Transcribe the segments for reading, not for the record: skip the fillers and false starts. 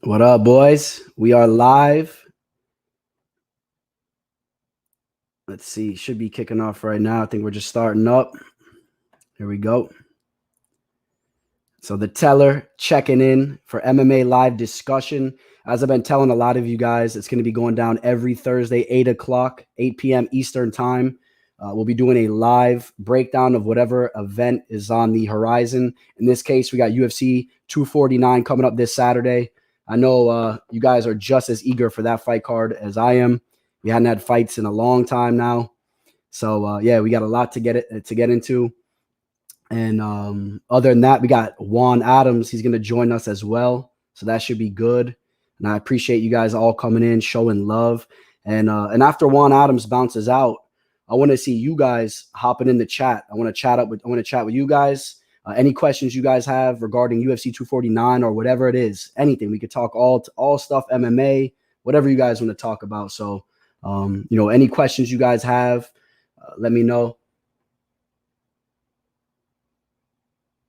What up, boys? We are live. Let's see. Should be kicking off right now. I think we're just starting up. Here we go. So the teller checking in for MMA live discussion. As I've been telling a lot of you guys, it's going to be going down every Thursday, 8 o'clock, 8 p.m. Eastern time. We'll be doing a live breakdown of whatever event is on the horizon. In this case, we got UFC 249 coming up this Saturday. I know you guys are just as eager for that fight card as I am. We hadn't had fights in a long time now. So, yeah, we got a lot to get into. And other than that, we got Juan Adams. He's going to join us as well. So that should be good. And I appreciate you guys all coming in, showing love. And after Juan Adams bounces out, I want to see you guys hopping in the chat. I want to chat with you guys. Any questions you guys have regarding UFC 249 or whatever it is, anything. We could talk all stuff MMA, whatever you guys want to talk about. So, any questions you guys have, let me know.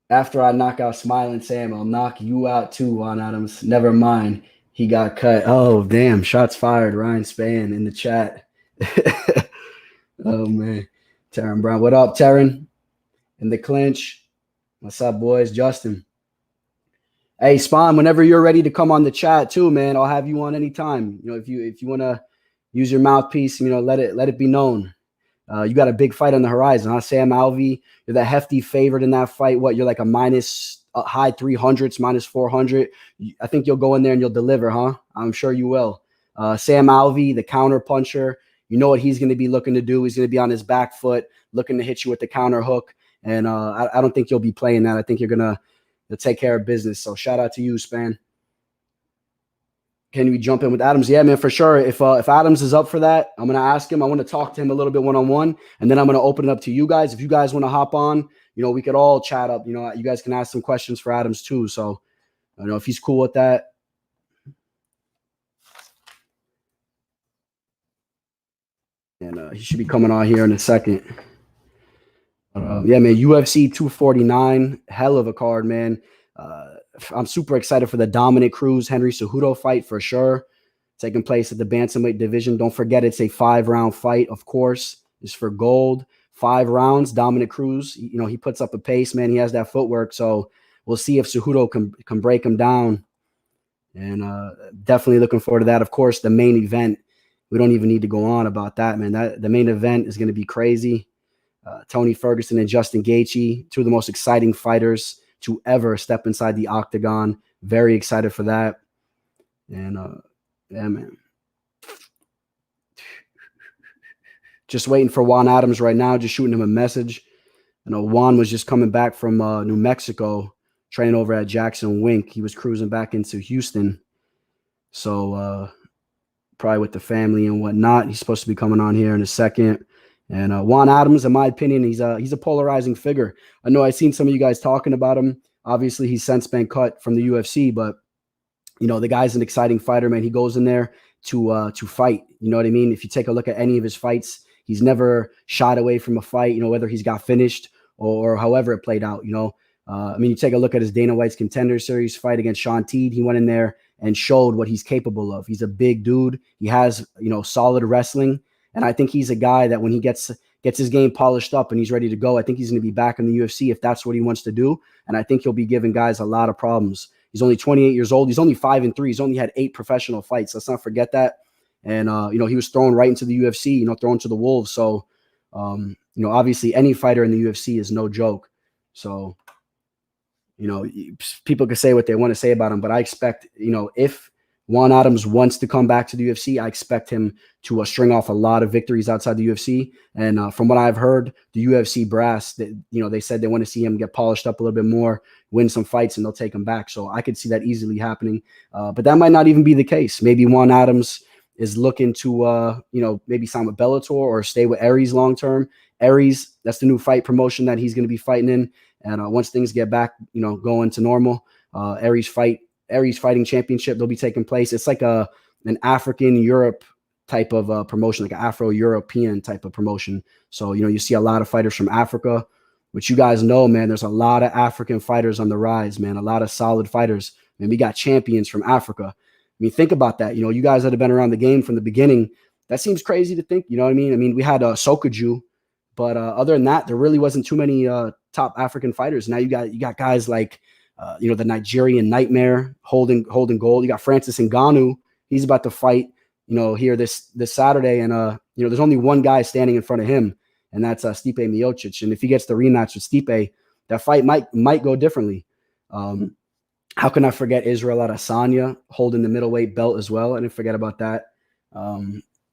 After I knock out Smiling Sam, I'll knock you out too, Juan Adams. Never mind. He got cut. Oh, damn. Shots fired. Ryan Spann in the chat. Oh, man. Taryn Brown. What up, Taryn? In the clinch. What's up, boys? Justin. Hey, Spawn, whenever you're ready to come on the chat too, man, I'll have you on anytime. If you want to use your mouthpiece, let it be known. You got a big fight on the horizon, huh? Sam Alvey, you're the hefty favorite in that fight. What, you're like a minus high 300s, minus 400. I think you'll go in there and you'll deliver, huh? I'm sure you will. Sam Alvey, the counter puncher, you know what he's going to be looking to do. He's going to be on his back foot, looking to hit you with the counter hook. And I don't think you'll be playing that. I think you'll take care of business. So shout out to you, Span. Can we jump in with Adams? Yeah, man, for sure. If Adams is up for that, I'm going to ask him. I want to talk to him a little bit one-on-one, and then I'm going to open it up to you guys. If you guys want to hop on, we could all chat up. You guys can ask some questions for Adams too. So I don't know if he's cool with that. And he should be coming on here in a second. Yeah, man, UFC 249, hell of a card, man. I'm super excited for the Dominic Cruz-Henry Cejudo fight for sure. Taking place at the bantamweight division. Don't forget, it's a 5-round fight, of course. It's for gold. 5 rounds. Dominic Cruz, he puts up a pace, man. He has that footwork. So we'll see if Cejudo can break him down. And definitely looking forward to that. Of course, the main event. We don't even need to go on about that, man. The main event is going to be crazy. Tony Ferguson and Justin Gaethje, 2 of the most exciting fighters to ever step inside the octagon. Very excited for that. And yeah, man. Just waiting for Juan Adams right now, just shooting him a message. I know Juan was just coming back from New Mexico, training over at Jackson Wink. He was cruising back into Houston. So probably with the family and whatnot. He's supposed to be coming on here in a second. And Juan Adams, in my opinion, he's a polarizing figure. I know I've seen some of you guys talking about him. Obviously, he's since been cut from the UFC, but the guy's an exciting fighter, man. He goes in there to fight. You know what I mean? If you take a look at any of his fights, he's never shied away from a fight. Whether he's got finished or however it played out. You take a look at his Dana White's Contender Series fight against Sean Teed. He went in there and showed what he's capable of. He's a big dude. He has solid wrestling. And I think he's a guy that when he gets his game polished up and he's ready to go, I think he's going to be back in the UFC if that's what he wants to do. And I think he'll be giving guys a lot of problems. He's only 28 years old. He's only 5-3. He's only had 8 professional fights. Let's not forget that. And, he was thrown right into the UFC, thrown to the wolves. So, obviously any fighter in the UFC is no joke. So, people can say what they want to say about him, but I expect, if Juan Adams wants to come back to the UFC, I expect him to string off a lot of victories outside the UFC. And from what I've heard, the UFC brass, they said they want to see him get polished up a little bit more, win some fights, and they'll take him back. So I could see that easily happening. But that might not even be the case. Maybe Juan Adams is looking to, maybe sign with Bellator or stay with Aries long-term. Aries, that's the new fight promotion that he's going to be fighting in. And once things get back, going to normal, Aries Fighting Championship, they'll be taking place. It's like an African Europe type of promotion, like an Afro-European type of promotion. So, you see a lot of fighters from Africa, which you guys know, man, there's a lot of African fighters on the rise, man, a lot of solid fighters. And we got champions from Africa. I mean, think about that. You guys that have been around the game from the beginning, that seems crazy to think. You know what I mean? I mean, we had Sokoju, but other than that, there really wasn't too many top African fighters. Now you got guys like, the Nigerian Nightmare holding gold. You got Francis Ngannou. He's about to fight, here this Saturday. And, there's only one guy standing in front of him, and that's Stipe Miocic. And if he gets the rematch with Stipe, that fight might go differently. How can I forget Israel Adesanya holding the middleweight belt as well? I didn't forget about that.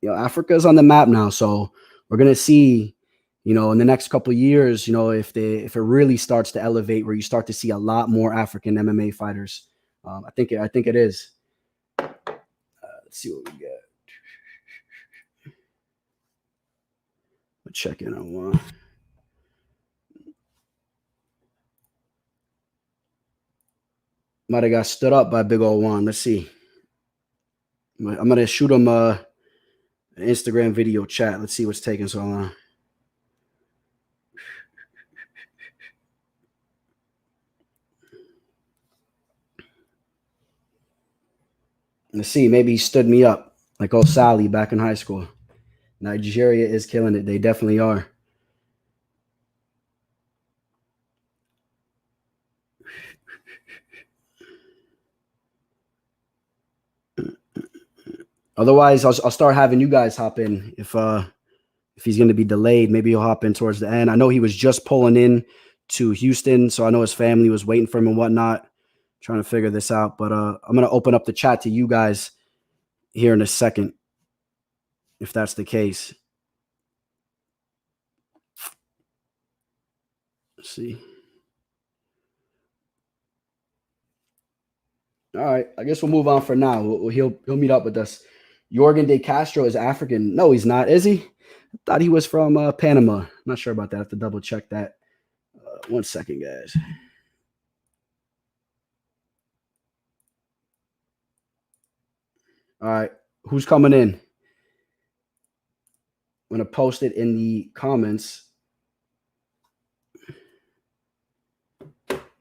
Africa's on the map now, so we're gonna see, in the next couple of years, if it really starts to elevate, where you start to see a lot more African MMA fighters. I think it is. Let's see what we get. We'll check in on one. Might have got stood up by big old Juan. Let's see. I'm gonna shoot him an Instagram video chat. Let's see what's taking so long. Let's see. Maybe he stood me up like old Sally back in high school. Nigeria is killing it. They definitely are. Otherwise, I'll start having you guys hop in if he's going to be delayed. Maybe he'll hop in towards the end. I know he was just pulling in to Houston, so I know his family was waiting for him and whatnot, trying to figure this out. But I'm going to open up the chat to you guys here in a second, if that's the case. Let's see. All right, I guess we'll move on for now. He'll meet up with us. Jorgen De Castro is African. No, he's not. Is he? I thought he was from Panama. I'm not sure about that. I have to double check that. 1 second, guys. All right, who's coming in? I'm going to post it in the comments.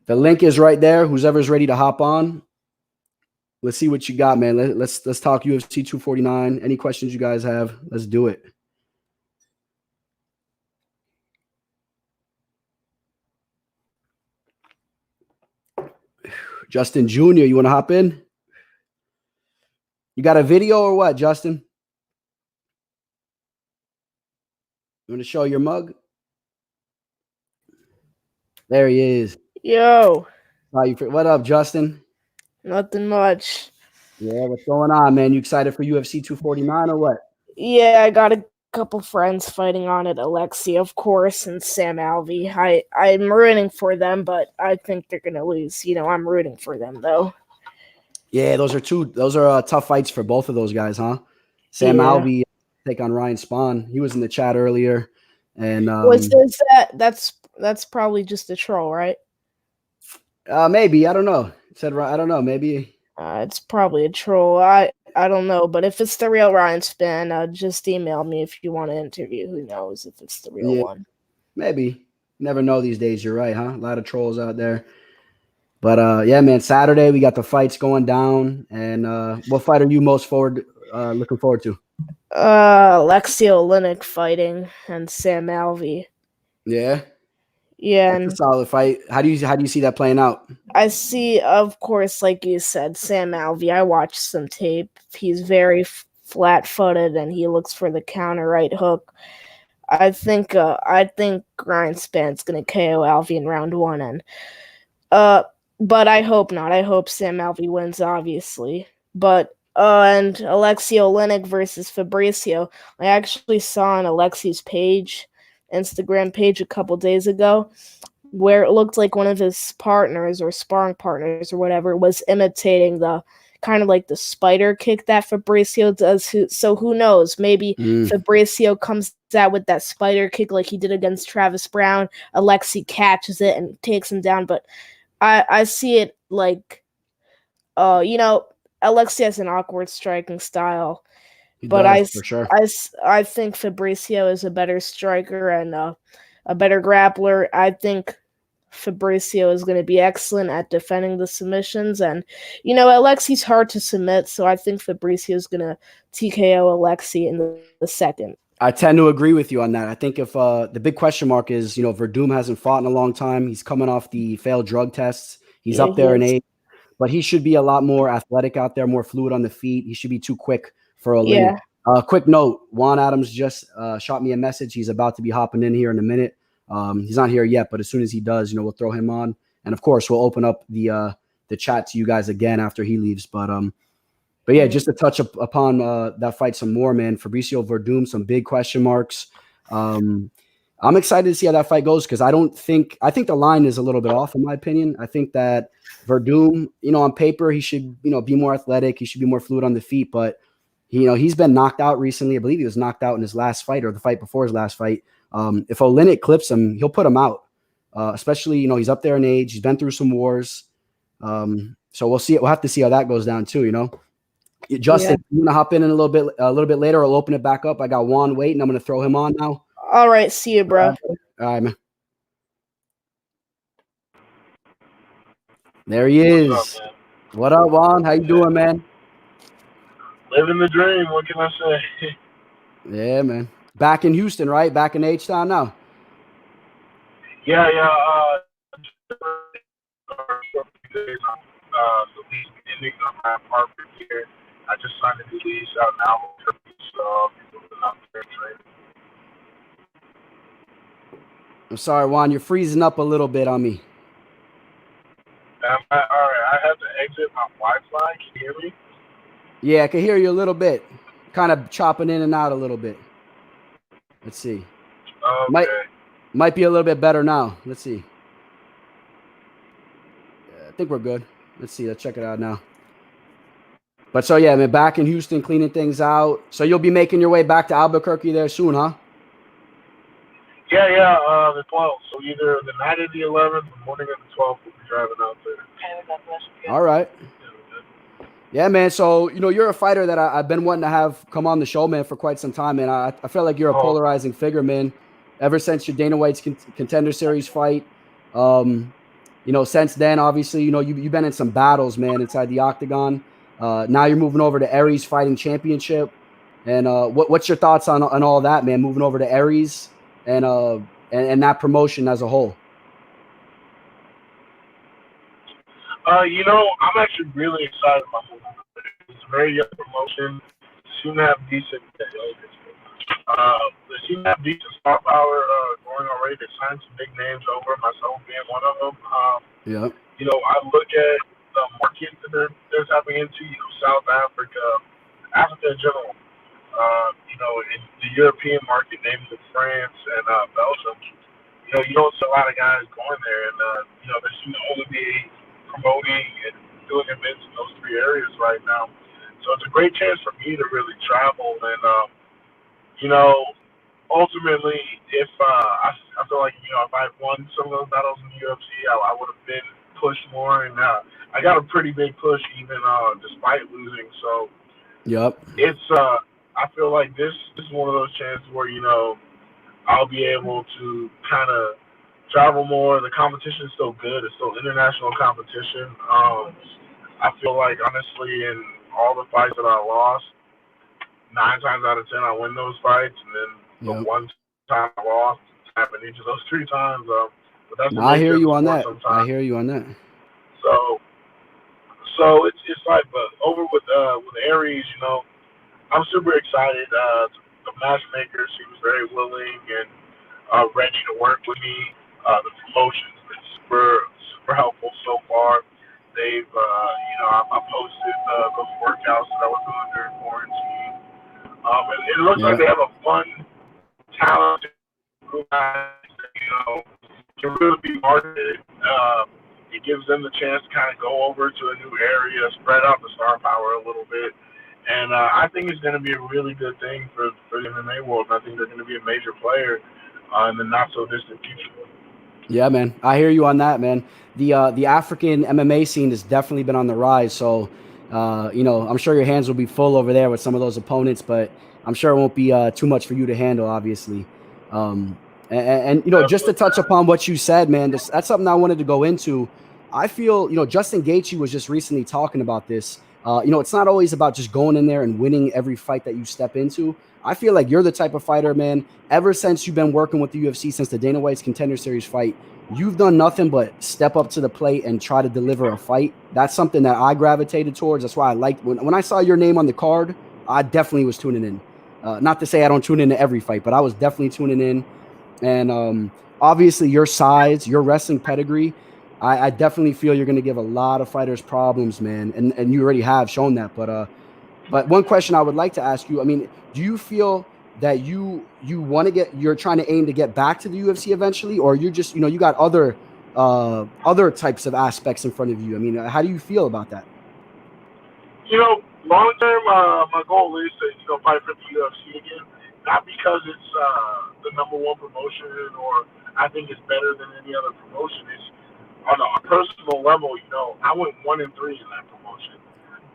The link is right there. Whoever's ready to hop on. Let's see what you got, man. Let's talk UFC 249. Any questions you guys have? Let's do it. Justin Jr., you want to hop in? You got a video or what, Justin? You want to show your mug? There he is. Yo. What up, Justin? Nothing much. Yeah, what's going on, man? You excited for UFC 249 or what? Yeah, I got a couple friends fighting on it. Alexi, of course, and Sam Alvey. I'm rooting for them, but I think they're gonna lose. I'm rooting for them though. Yeah, those are tough fights for both of those guys, huh? Sam Alvey take on Ryan Spahn. He was in the chat earlier, and that's probably just a troll, right? Maybe, I don't know. I don't know. Maybe it's probably a troll. I don't know, but if it's the real Ryan Spahn, just email me if you want to interview. Who knows if it's the real one? Maybe. Never know these days. You're right, huh? A lot of trolls out there. But yeah, man. Saturday we got the fights going down, and what fight are you most looking forward to? Alexi Oleinik fighting and Sam Alvey. Yeah. Yeah, that's a solid fight. How do you see that playing out? I see, of course, like you said, Sam Alvey. I watched some tape. He's very flat-footed, and he looks for the counter right hook. I think Ryan Spahn's gonna KO Alvey in round 1, and but I hope not. I hope Sam Alvey wins, obviously. But and Alexi Oleinik versus Fabricio. I actually saw on Alexi's Instagram page a couple days ago, where it looked like one of his partners or sparring partners or whatever was imitating the kind of like the spider kick that Fabricio does. So who knows? Maybe Fabricio comes out with that spider kick like he did against Travis Brown. Alexi catches it and takes him down. But I see it like, Alexi has an awkward striking style. He But does, for sure. I think Fabricio is a better striker and a better grappler. I think Fabricio is going to be excellent at defending the submissions. And, Alexi's hard to submit, so I think Fabricio is going to TKO Alexi in the second. I tend to agree with you on that. I think if the big question mark is, Verdum hasn't fought in a long time. He's coming off the failed drug tests. He's up there in age, but he should be a lot more athletic out there, more fluid on the feet. He should be too quick for Oleinik. Yeah. Quick note, Juan Adams just shot me a message. He's about to be hopping in here in a minute. He's not here yet, but as soon as he does, we'll throw him on. And of course, we'll open up the chat to you guys again after he leaves. But yeah, just to touch upon that fight some more, man. Fabricio Verdum, some big question marks. I'm excited to see how that fight goes because I think the line is a little bit off in my opinion. I think that Verdum, on paper, he should, be more athletic. He should be more fluid on the feet, but he's been knocked out recently. I believe he was knocked out in his last fight or the fight before his last fight. If Oleinik clips him, he'll put him out. Especially, he's up there in age. He's been through some wars. So we'll see. We'll have to see how that goes down too, Justin, I'm gonna hop in a little bit later. I'll open it back up. I got Juan waiting. I'm gonna throw him on now. All right, see you, bro. All right, man. There he is. What up, Juan? How you doing, man? Living the dream. What can I say? Yeah, man. Back in Houston, right? Back in H-Town now. Yeah. The lease ending on my apartment here. I just signed a new lease out in Albuquerque, so I'll be moving out there training. I'm sorry, Juan. You're freezing up a little bit on me. All right. I have to exit my Wi-Fi. Can you hear me? Yeah, I can hear you a little bit. Kind of chopping in and out a little bit. Let's see. Okay. Might be a little bit better now. Let's see. I think we're good. Let's see. Let's check it out now. But so, yeah, man, back in Houston, cleaning things out. So you'll be making your way back to Albuquerque there soon, huh? Yeah, the 12th. So either the night of the 11th, the morning of the 12th, we'll be driving out there. All right. Yeah, man. So, you're a fighter that I've been wanting to have come on the show, man, for quite some time, man. I feel like you're a polarizing figure, man. Ever since your Dana White's Contender Series fight, since then, obviously, you've been in some battles, man, inside the octagon. Now you're moving over to Aries Fighting Championship. And what's your thoughts on all that, man, moving over to Aries and that promotion as a whole? I'm actually really excited about it. It's a very young promotion. Seem to have decent star power going already. They signed some big names over, myself being one of them. I look at the market that they're tapping into, South Africa, Africa in general. In the European market, namely France and Belgium. You don't see a lot of guys going there, and there seem to only be promoting and doing events in those three areas right now. So it's a great chance for me to really travel and, ultimately, if I feel like, if I had won some of those battles in the UFC, I would have been pushed more, and I got a pretty big push even despite losing. So it's I feel like this is one of those chances where, I'll be able to kind of travel more. The competition is still good. It's still international competition. I feel like, honestly, in all the fights that I lost, 9 times out of 10 I win those fights, and then the one time I lost happened each of those 3 times. But that's I hear you on that. Sometimes. I hear you on that. So it's like, but over with Aries, I'm super excited. The matchmaker seems very willing and ready to work with me. The promotion's been super helpful so far. They've, I posted those workouts that I was doing during quarantine. It looks like they have a fun, talented group that, can really be marketed. It gives them the chance to kind of go over to a new area, spread out the star power a little bit. And I think it's going to be a really good thing for the MMA world. I think they're going to be a major player in the not-so-distant future. Yeah, man. I hear you on that, man. The African MMA scene has definitely been on the rise. So, I'm sure your hands will be full over there with some of those opponents, but I'm sure it won't be too much for you to handle, obviously. Just to touch upon what you said, man, that's something I wanted to go into. I feel, Justin Gaethje was just recently talking about this. It's not always about just going in there and winning every fight that you step into. I feel like you're the type of fighter, man, ever since you've been working with the UFC, since the Dana White's Contender Series fight, you've done nothing but step up to the plate and try to deliver a fight. That's something that I gravitated towards. That's why I liked when I saw your name on the card, I definitely was tuning in. Not to say I don't tune into every fight, but I was definitely tuning in. And obviously your size, your wrestling pedigree, I definitely feel you're going to give a lot of fighters problems, man. And you already have shown that. But one question I would like to ask you, I mean, do you feel that you want to you're trying to aim to get back to the UFC eventually, or you just, you got other types of aspects in front of you? I mean, how do you feel about that? Long term, my goal is to, fight for the UFC again. Not because it's the number one promotion or I think it's better than any other promotion. It's on a personal level, I went 1-3 in that promotion.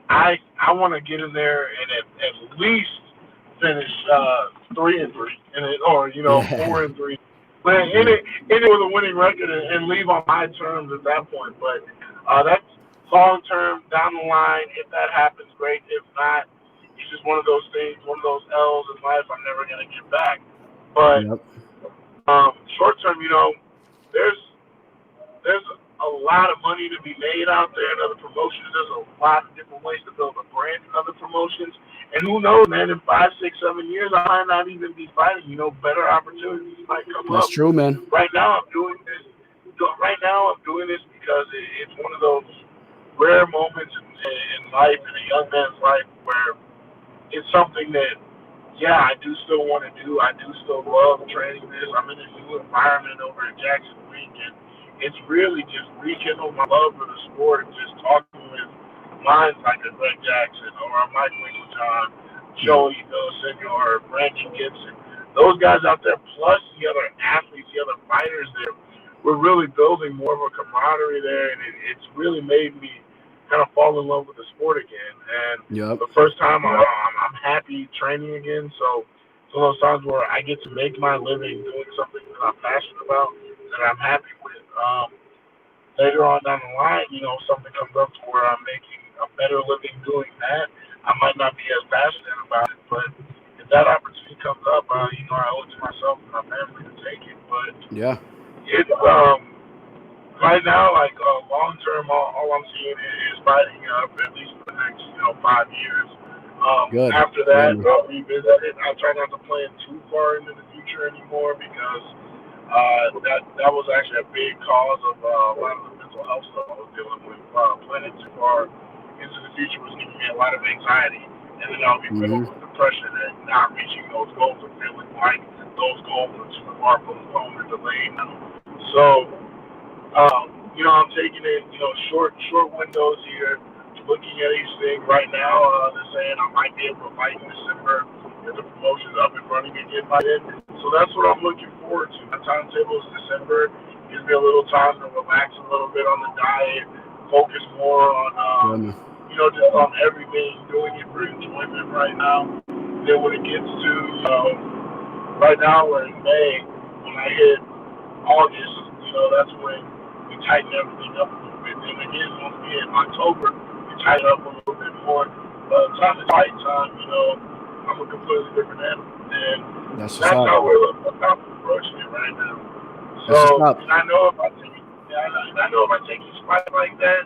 I want to get in there and at least finish 3-3, or 4-3, but in it with a winning record and leave on my terms at that point. But that's long term down the line. If that happens, great. If not, it's just one of those things, one of those L's in life I'm never gonna get back. But short term, there's a lot of money to be made out there in other promotions. There's a lot of different ways to build a brand in other promotions. And who knows, man, in 5, 6, 7 years, I might not even be fighting. Better opportunities might come up. That's true, man. Right now, I'm doing this because it's one of those rare moments in life, in a young man's life, where it's something that, I do still want to do. I do still love training this. I'm in a new environment over at Jackson Wink, and it's really just rekindled my love for the sport and just talking with minds like a Greg Jackson or a Mike Winklejohn, Joey Senor, Brandon Gibson. Those guys out there, plus the other athletes, the other fighters there, we're really building more of a camaraderie there, and it's really made me kind of fall in love with the sport again. And the first time I'm happy training again. So it's one of those times where I get to make my living doing something that I'm passionate about, that I'm happy with. Later on down the line, something comes up to where I'm making a better living doing that. I might not be as passionate about it, but if that opportunity comes up, I owe it to myself and my family to take it. But it's right now, like long term, all I'm seeing is fighting at least for the next 5 years. After that, I'll revisit it. I try not to plan too far into the future anymore because that was actually a big cause of a lot of the mental health stuff I was dealing with. Planning too far into the future was giving me a lot of anxiety, and then I'll be filled with depression and not reaching those goals and feeling like those goals are too far postponed or delayed now. So, I'm taking it, short windows here, looking at each thing. Right now, they're saying I might be able to fight in December if the promotion's up and running again by then. So that's what I'm looking forward to. My timetable is December. Gives me a little time to relax a little bit on the diet, focus more on, just on everything, doing it for enjoyment right now. Then when it gets to, right now we're in May, when I hit August, that's when we tighten everything up a little bit. Then again, once we hit October, we tighten up a little bit more. Time to fight time, I'm a completely different animal. And that's how we're approaching it right now. So, and I know if I take each fight like that,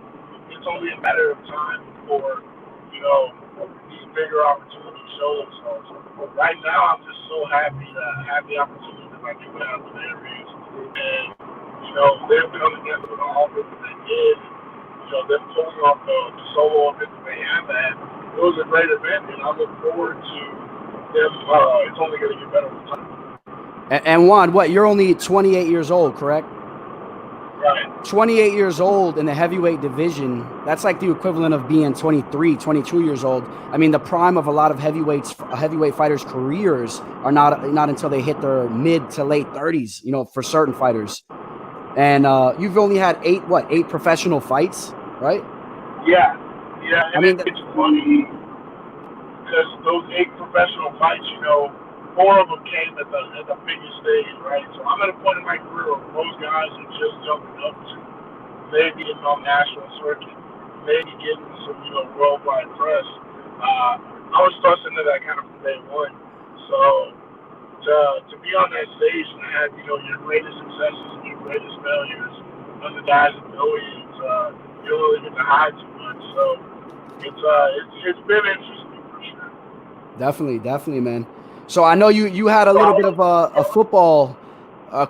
it's only a matter of time before, these bigger opportunities show themselves. Right now, I'm just so happy to have the opportunity that I do have with the interviews. And, them coming together with the offers that they did, them pulling off the solo event that they have had, it was a great event, and I look forward to them. It's only going to get better with time. And Juan, you're only 28 years old, correct? Right. 28 years old in the heavyweight division, that's like the equivalent of being 23, 22 years old. I mean, the prime of a lot of heavyweight fighters' careers are not until they hit their mid to late 30s, for certain fighters. And you've only had eight professional fights, right? Yeah. Yeah, I and mean, it's funny because those 8 professional fights, 4 of them came at the biggest stage, right? So I'm at a point in my career where most guys are just jumping up to maybe getting on national circuit, maybe getting some, worldwide press. I was thrust into that kind of from day one. So to be on that stage and have, your greatest successes and your greatest failures under guys in millions, you don't really get to hide too much. So it's been interesting for sure. definitely, man. So I know you had a little bit of a football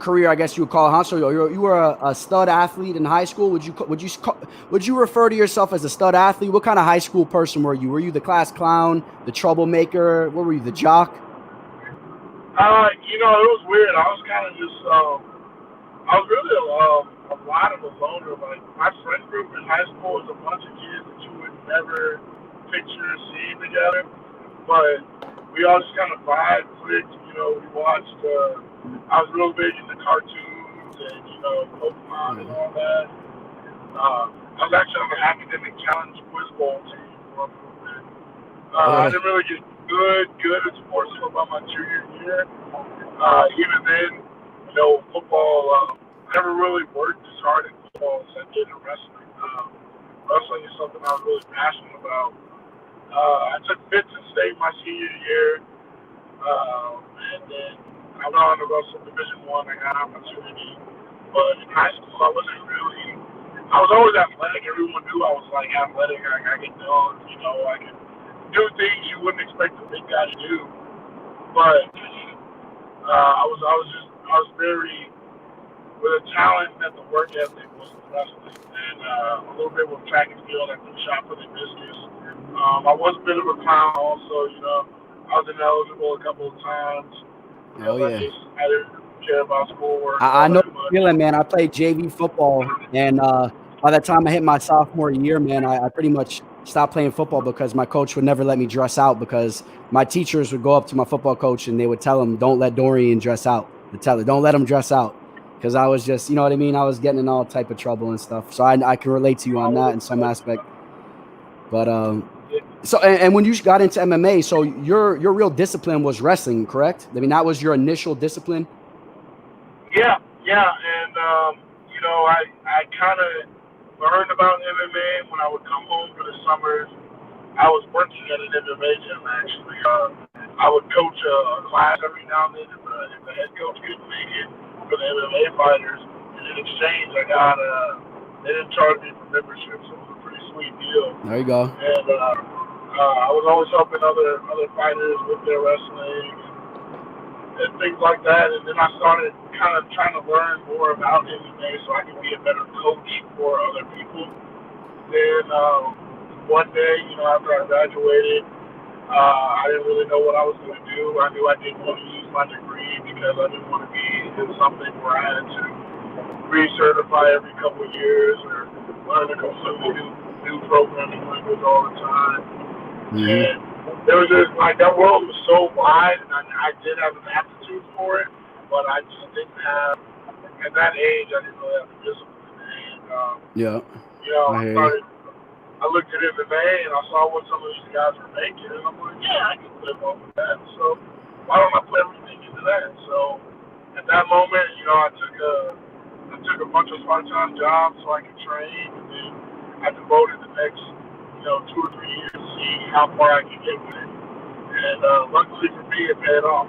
career, I guess you would call it, huh? So you were a stud athlete in high school. Would you refer to yourself as a stud athlete? What kind of high school person were you? Were you the class clown, the troublemaker? What were you, the jock? It was weird. I was kind of just, I was really a lot of a loner. Like my friend group in high school was a bunch of kids that you would never picture seeing together, but we all just kind of vibe clicked. We watched. I was real big into cartoons and Pokemon and all that. I was actually on the academic challenge quiz bowl team for a little bit. I didn't really get good at sports until about my junior year. Even then, football. I never really worked as hard in football as I did in wrestling. Wrestling is something I was really passionate about. I took fifth in state my senior year, and then I went on to wrestle Division I. I got an opportunity, but in high school I wasn't really. I was always athletic. Everyone knew I was like athletic. I could dunk. I could do things you wouldn't expect a big guy to do. But I was very with a talent that the work ethic was wrestling, and a little bit with track and field. I could shot for the discus. I was a bit of a clown also. I was ineligible a couple of times. Oh yeah. I didn't care about schoolwork. I know the feeling, man. I played JV football, and by the time I hit my sophomore year, man, I pretty much stopped playing football because my coach would never let me dress out because my teachers would go up to my football coach and they would tell him, "Don't let Dorian dress out." The teller, "Don't let him dress out," because I was just, you know what I mean. I was getting in all type of trouble and stuff. So I can relate to you on that in some aspect. But so and when you got into MMA, so your real discipline was wrestling, correct? I mean, that was your initial discipline. Yeah, and I kind of learned about MMA when I would come home for the summers. I was working at an MMA gym actually. I would coach a class every now and then if the head coach couldn't make it for the MMA fighters. And in exchange, I got they didn't charge me for membership, so it was a pretty sweet deal. There you go. And I was always helping other fighters with their wrestling and things like that. And then I started kind of trying to learn more about MMA so I could be a better coach for other people. Then one day, after I graduated, I didn't really know what I was going to do. I knew I didn't want to use my degree because I didn't want to be in something where I had to recertify every couple of years or learn a completely new programming language all the time. Mm-hmm. And there was just like that world was so wide, and I did have an aptitude for it, but I just didn't have at that age. I didn't really have the discipline. And I looked at MMA and I saw what some of these guys were making, and I'm like, yeah, I can live off of that. So why don't I put everything into that? So at that moment, I took a bunch of part-time jobs so I could train, and then I devoted the next 2 or 3 years to see how far I could get with it. And luckily for me, it paid off.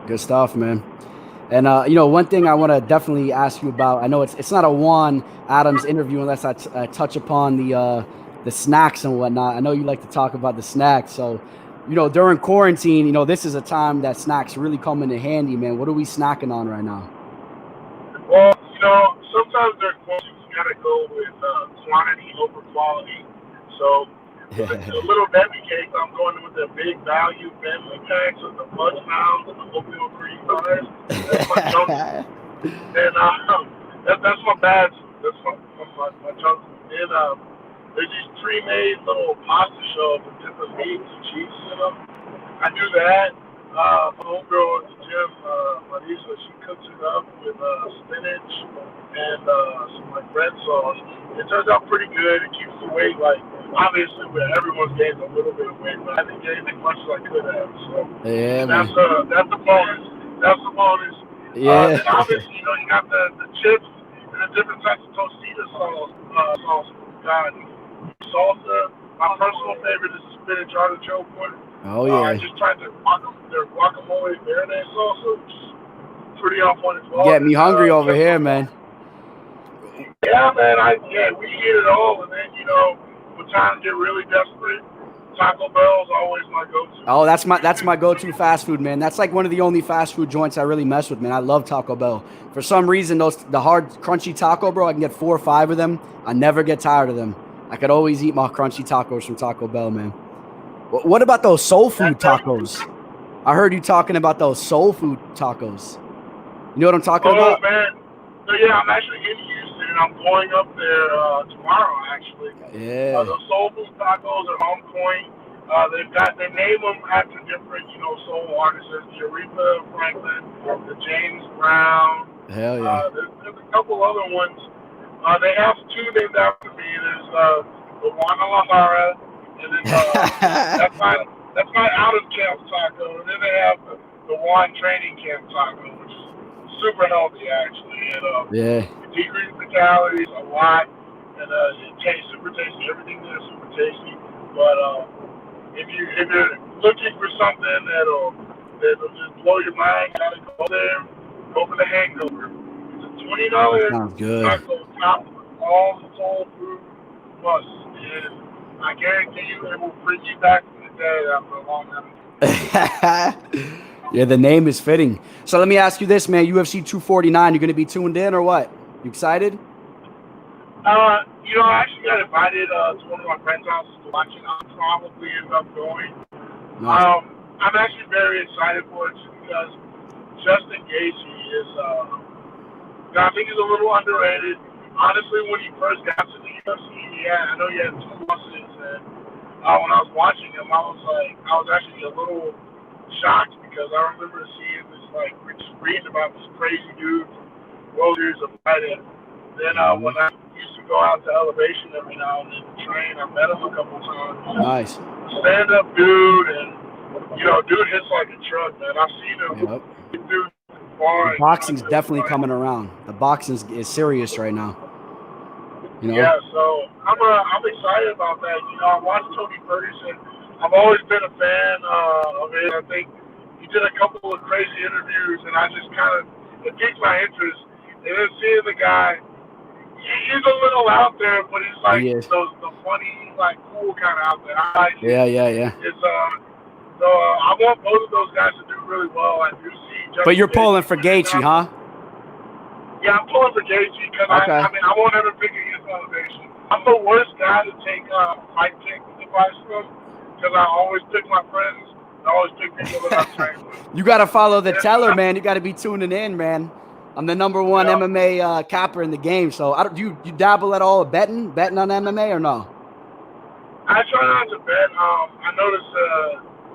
Good stuff, man. And one thing I want to definitely ask you about, I know it's not a Juan Adams interview unless I touch upon the snacks and whatnot. I know you like to talk about the snacks. So, during quarantine, this is a time that snacks really come into handy, man. What are we snacking on right now? Well, sometimes during quarantine, you got to go with quantity over quality. So, with a little baby cake, I'm going with the big value family packs with the fudge pounds and the oatmeal cream pies. That's my junk food. And that's my bad food. That's my junk food. And there's these pre-made little pasta shells with different meats and cheeses in them. I do that. My homegirl at the gym, Marisa, she cooks it up with spinach and some red sauce. It turns out pretty good. It keeps the weight obviously, with everyone's gained a little bit of weight, but I didn't gain as much as I could have. So Yeah, man. that's the bonus. That's the bonus. Yeah. Then obviously, you got the chips and the different types of Tostita sauce. Got salsa. My personal favorite is the spinach artichoke one. Oh, yeah. I just tried their guacamole marinade salsa, which is pretty on point as well. Get me hungry over here, man. Yeah, man. We eat it all, and then when times get really desperate, Taco Bell's always my go-to. Oh, that's my go-to fast food, man. That's like one of the only fast food joints I really mess with, man. I love Taco Bell. For some reason, the hard, crunchy taco, bro, I can get 4 or 5 of them. I never get tired of them. I could always eat my crunchy tacos from Taco Bell, man. What about those soul food tacos? I heard you talking about those soul food tacos. You know what I'm talking about? Oh, man. So, yeah, I'm actually in Houston, and I'm going up there tomorrow, actually. Yeah. The soul food tacos are on point. They name them after different, soul artists. There's the Aretha Franklin, the James Brown. Hell yeah. There's a couple other ones. They have 2 named after me. There's the Juan Adams, and then that's my out of camp taco. And then they have the Juan training camp taco, which is super healthy actually. And yeah. decreases the calories a lot, and it tastes super tasty. Everything there is super tasty. But if you're looking for something that'll just blow your mind, you gotta go there. Go for the Hangover. $20 Sounds good. taco top with all the soul food plus, and I guarantee you it will bring you back to the day after a long time. Yeah, the name is fitting. So let me ask you this, man. UFC 249, you going to be tuned in or what? You excited? I actually got invited to one of my friends' houses to watch it. I'll probably end up going. Nice. I'm actually very excited for it because Justin Gaethje is I think he's a little underrated. Honestly, when he first got to the UFC, I know he had 2 losses, and when I was watching him, I was actually a little shocked because I remember seeing this, just reading about this crazy dude from World Series of Fighting. Then when I used to go out to Elevation every now and then to train, I met him a couple times. Nice. Stand-up dude, and dude hits like a truck, man. I've seen him. Yep. Dude. The boxing's definitely coming around. The boxing is serious right now. Yeah, so I'm excited about that. I watched Tony Ferguson. I've always been a fan of it. I think he did a couple of crazy interviews, and I just it piqued my interest. And then seeing the guy, he's a little out there, but he's the funny, cool kind of out there. I like it. Yeah. It's So I want both of those guys to do really well. I do see. But you're pulling for Gaethje, huh? Yeah, I'm pulling for Gaethje because I won't ever pick against Elevation. I'm the worst guy to take fight pick advice from because I always pick my friends. I always pick people that I'm trained with. You got to follow the teller, man. You got to be tuning in, man. I'm the #1 MMA capper in the game. So do you dabble at all betting on MMA or no? I try not to bet. I noticed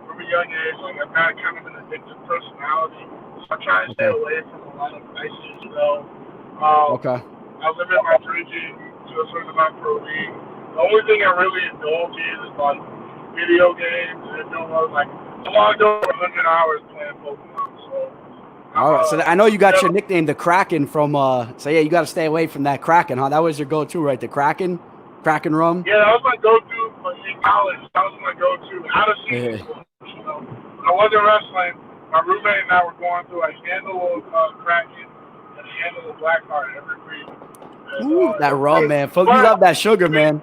from a young age, I've got kind of an addictive personality. So I try and stay away from a lot of vices, Okay. I limit my drinking to a certain amount per week. The only thing I really indulge in is video games and I'm logged over 100 hours playing Pokemon. So all right. So I know you got your nickname, the Kraken, from so yeah, you got to stay away from that Kraken, huh? That was your go-to, right? The Kraken rum. Yeah, that was my go-to in college. That was my go-to out of season. When I wasn't wrestling, my roommate and I were going through a handle of Kraken and a handle of Blackheart every week. Ooh, that rum, man. You love that sugar, man.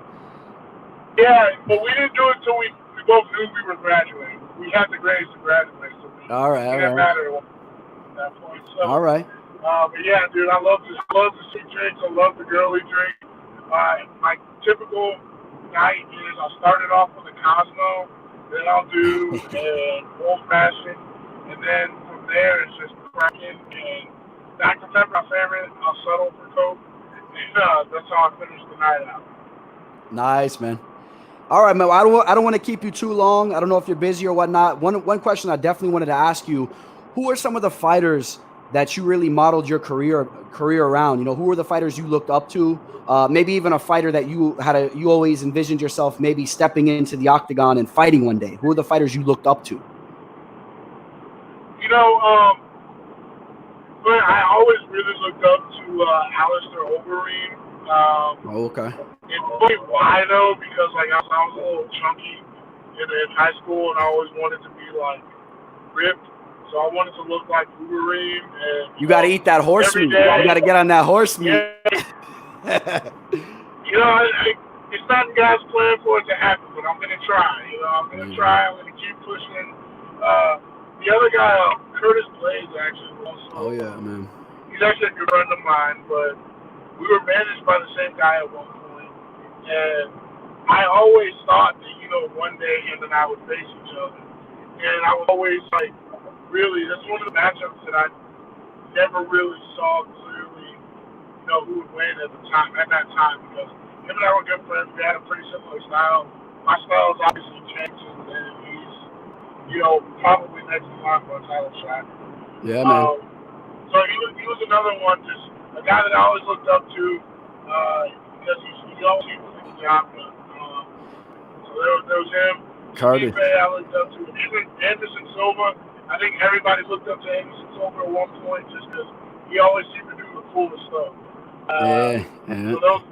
Yeah, but we didn't do it until we both knew we were graduating. We had the grades to graduate, so it didn't matter at that point. So, all right. But yeah, dude, I love the sweet drinks. I love the girly drink. My typical night is I'll start it off with a Cosmo, then I'll do an old fashioned, and then from there it's just Kraken and Dr. Pepper, my favorite. I'll settle for Coke, and that's how I finish the night out. Nice, man. All right, man. I don't want to keep you too long. I don't know if you're busy or whatnot. One question I definitely wanted to ask you: who are some of the fighters that you really modeled your career around? You know, who were the fighters you looked up to? Maybe even a fighter that you always envisioned yourself maybe stepping into the octagon and fighting one day. Who are the fighters you looked up to? You know, but I always really looked up to Alistair Overeem. Okay. It's funny why though, because like I was a little chunky in high school, and I always wanted to be like ripped. So I wanted to look like Overeem. And you got to eat that horse meat. You got to get on that horse meat. Yeah. You know, it's not God's plan for it to happen, but I'm gonna try. You know, I'm gonna try. I'm gonna keep pushing. The other guy, Curtis Blades, actually also. Oh yeah, man. He's actually a good friend of mine, but we were managed by the same guy at one point, and I always thought that, you know, one day him and I would face each other, and I was always like, really, that's one of the matchups that I never really saw clearly, you know, who would win at that time, because him and I were good friends. We had a pretty similar style. My style has obviously changed, and he's, you know, probably next in line for a title shot. Yeah, man. So he was another one, just a guy that I always looked up to, because he always seemed to get the job done. So there was him. Carter. I looked up to Anderson Silva. I think everybody looked up to Anderson Silva at one point, just because he always seemed to do the coolest stuff. Yeah. So those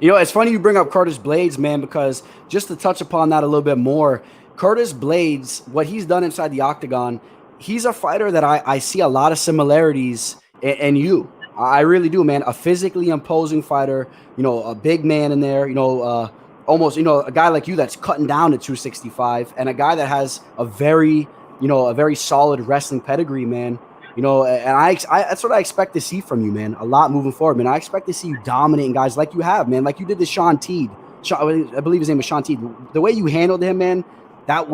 you know, it's funny you bring up Curtis Blades, man, because just to touch upon that a little bit more, Curtis Blades, what he's done inside the octagon, he's a fighter that I see a lot of similarities in you. I really do, man. A physically imposing fighter, you know, a big man in there, you know, almost, you know, a guy like you that's cutting down to 265, and a guy that has a very solid wrestling pedigree, man. You know, and I that's what I expect to see from you, man, a lot moving forward, man. I expect to see you dominating guys like you have, man, like you did to Sean Teed. I believe his name was Sean Teed. The way you handled him, man, that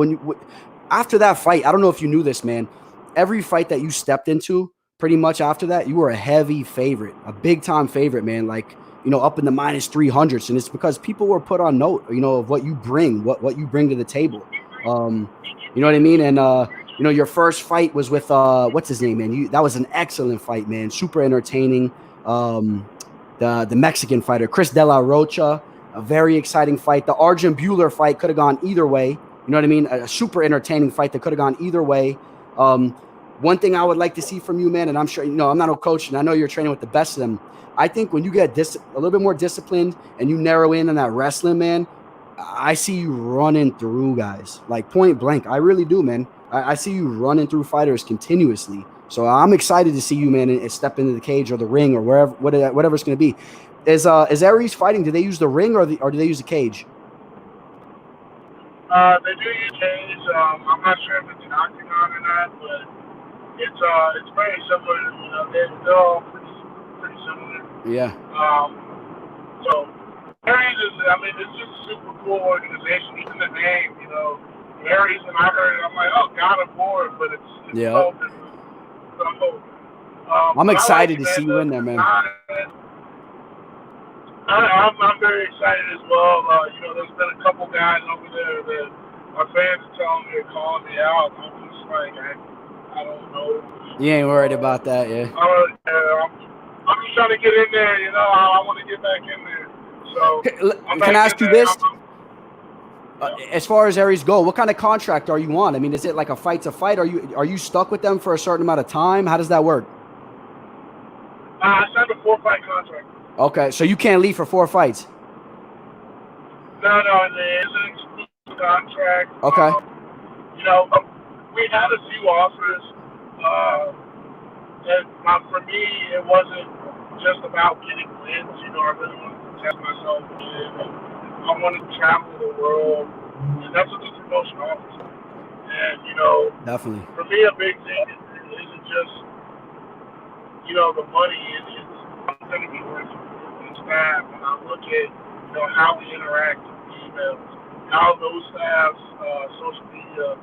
after that fight, I don't know if you knew this, man, every fight that you stepped into, pretty much after that, you were a heavy favorite, a big-time favorite, man, like, you know, up in the minus 300s, and it's because people were put on note, you know, of what you bring, what you bring to the table. You know what I mean? And, you know, your first fight was with, what's his name, man? That was an excellent fight, man. Super entertaining. The Mexican fighter, Chris De La Rocha, a very exciting fight. The Arjun Bueller fight could have gone either way. You know what I mean? A super entertaining fight that could have gone either way. One thing I would like to see from you, man, and I'm sure, you know, I'm not a coach, and I know you're training with the best of them. I think when you get a little bit more disciplined and you narrow in on that wrestling, man, I see you running through guys, like point blank. I really do, man. I see you running through fighters continuously. So I'm excited to see you, man, and step into the cage or the ring or whatever it's going to be. Is Aries fighting? Do they use the ring or do they use the cage? They do use cage. I'm not sure if it's an octagon or not, but it's very similar. You know, they're all pretty similar. Yeah. So Aries is, I mean, it's just a super cool organization. Even the name, you know, Aries, and I heard it, I'm like, oh, God of War, but it's yeah. So different. So, I'm excited to see you in there, man. I'm very excited as well. You know, there's been a couple guys over there that my fans are telling me, calling me out. I'm just like, I don't know. You ain't worried about that, yeah? I'm just trying to get in there, you know. I want to get back in there. So can I ask you this? As far as Aries go, what kind of contract are you on? I mean, is it like a fight to fight? Are you stuck with them for a certain amount of time? How does that work? I signed a 4-fight contract. Okay, so you can't leave for 4 fights. No, it's an exclusive contract. Okay. You know, we had a few offers, and for me, it wasn't just about getting wins. You know, I really wanted to test myself again, and I wanted to travel the world, and that's what the promotion offers. And, you know, definitely. For me, a big thing isn't just, you know, the money. It's going to be worth it for the staff, and I look at, you know, how we interact with emails, how those staff's social media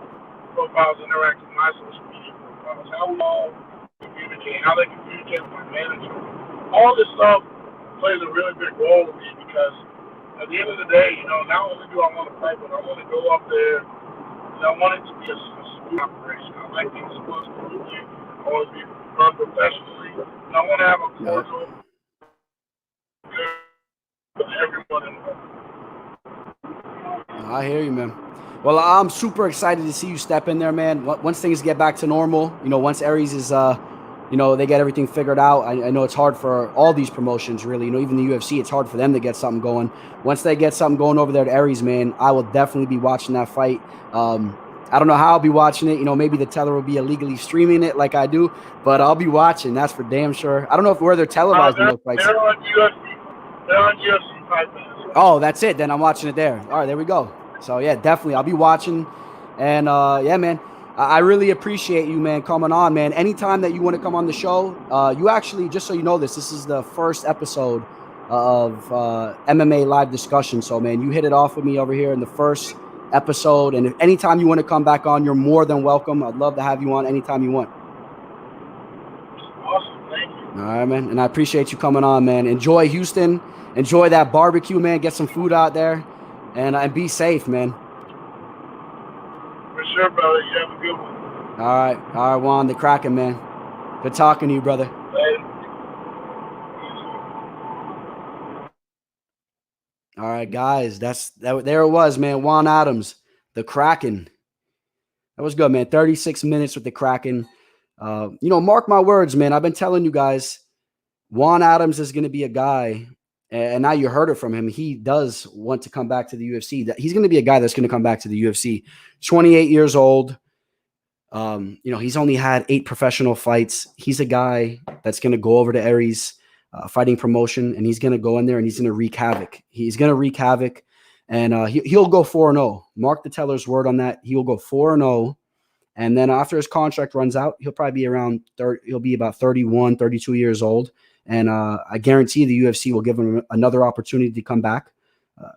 profiles interact with my social media profiles, how we all communicate, how they communicate with my manager. All this stuff plays a really big role with me because at the end of the day, you know, not only do I want to fight, but I want to go up there and I want it to be a smooth operation. I like things supposed to move. I I want to be run professionally. And I want to have a Yep. cordial with everyone involved. No, I hear you, man. Well, I'm super excited to see you step in there, man. Once things get back to normal, once Aries is, they get everything figured out. I know it's hard for all these promotions, really. Even the UFC, it's hard for them to get something going. Once they get something going over there at Aries, man, I will definitely be watching that fight. I don't know how I'll be watching it. Maybe the teller will be illegally streaming it like I do, but I'll be watching. That's for damn sure. I don't know where they're televising those fights. They're on UFC. They're on UFC Fight Pass. Oh, that's it. Then I'm watching it there. All right, there we go. So, yeah, definitely. I'll be watching. And, yeah, man, I really appreciate you, man, coming on, man. Anytime that you want to come on the show, you actually, just so you know this is the first episode of MMA Live Discussion. So, man, you hit it off with me over here in the first episode. And if anytime you want to come back on, you're more than welcome. I'd love to have you on anytime you want. Awesome. Thank you. All right, man. And I appreciate you coming on, man. Enjoy Houston. Enjoy that barbecue, man. Get some food out there. And be safe, man. For sure, brother. You have a good one. All right, Juan, the Kraken, man. Good talking to you, brother. Later. All right, guys, there it was, man. Juan Adams, the Kraken. That was good, man. 36 minutes with the Kraken. Mark my words, man. I've been telling you guys, Juan Adams is going to be a guy, and now you heard it from him. He does want to come back to the UFC. He's going to be a guy that's going to come back to the UFC. 28 years old. He's only had 8 professional fights. He's a guy that's going to go over to Aries fighting promotion, and he's going to go in there and he's going to wreak havoc. He's going to wreak havoc, and he'll go 4-0. Mark the teller's word on that. He will go 4-0, and then after his contract runs out, he'll probably be around 30. He'll be about 31, 32 years old, and I guarantee the UFC will give him another opportunity to come back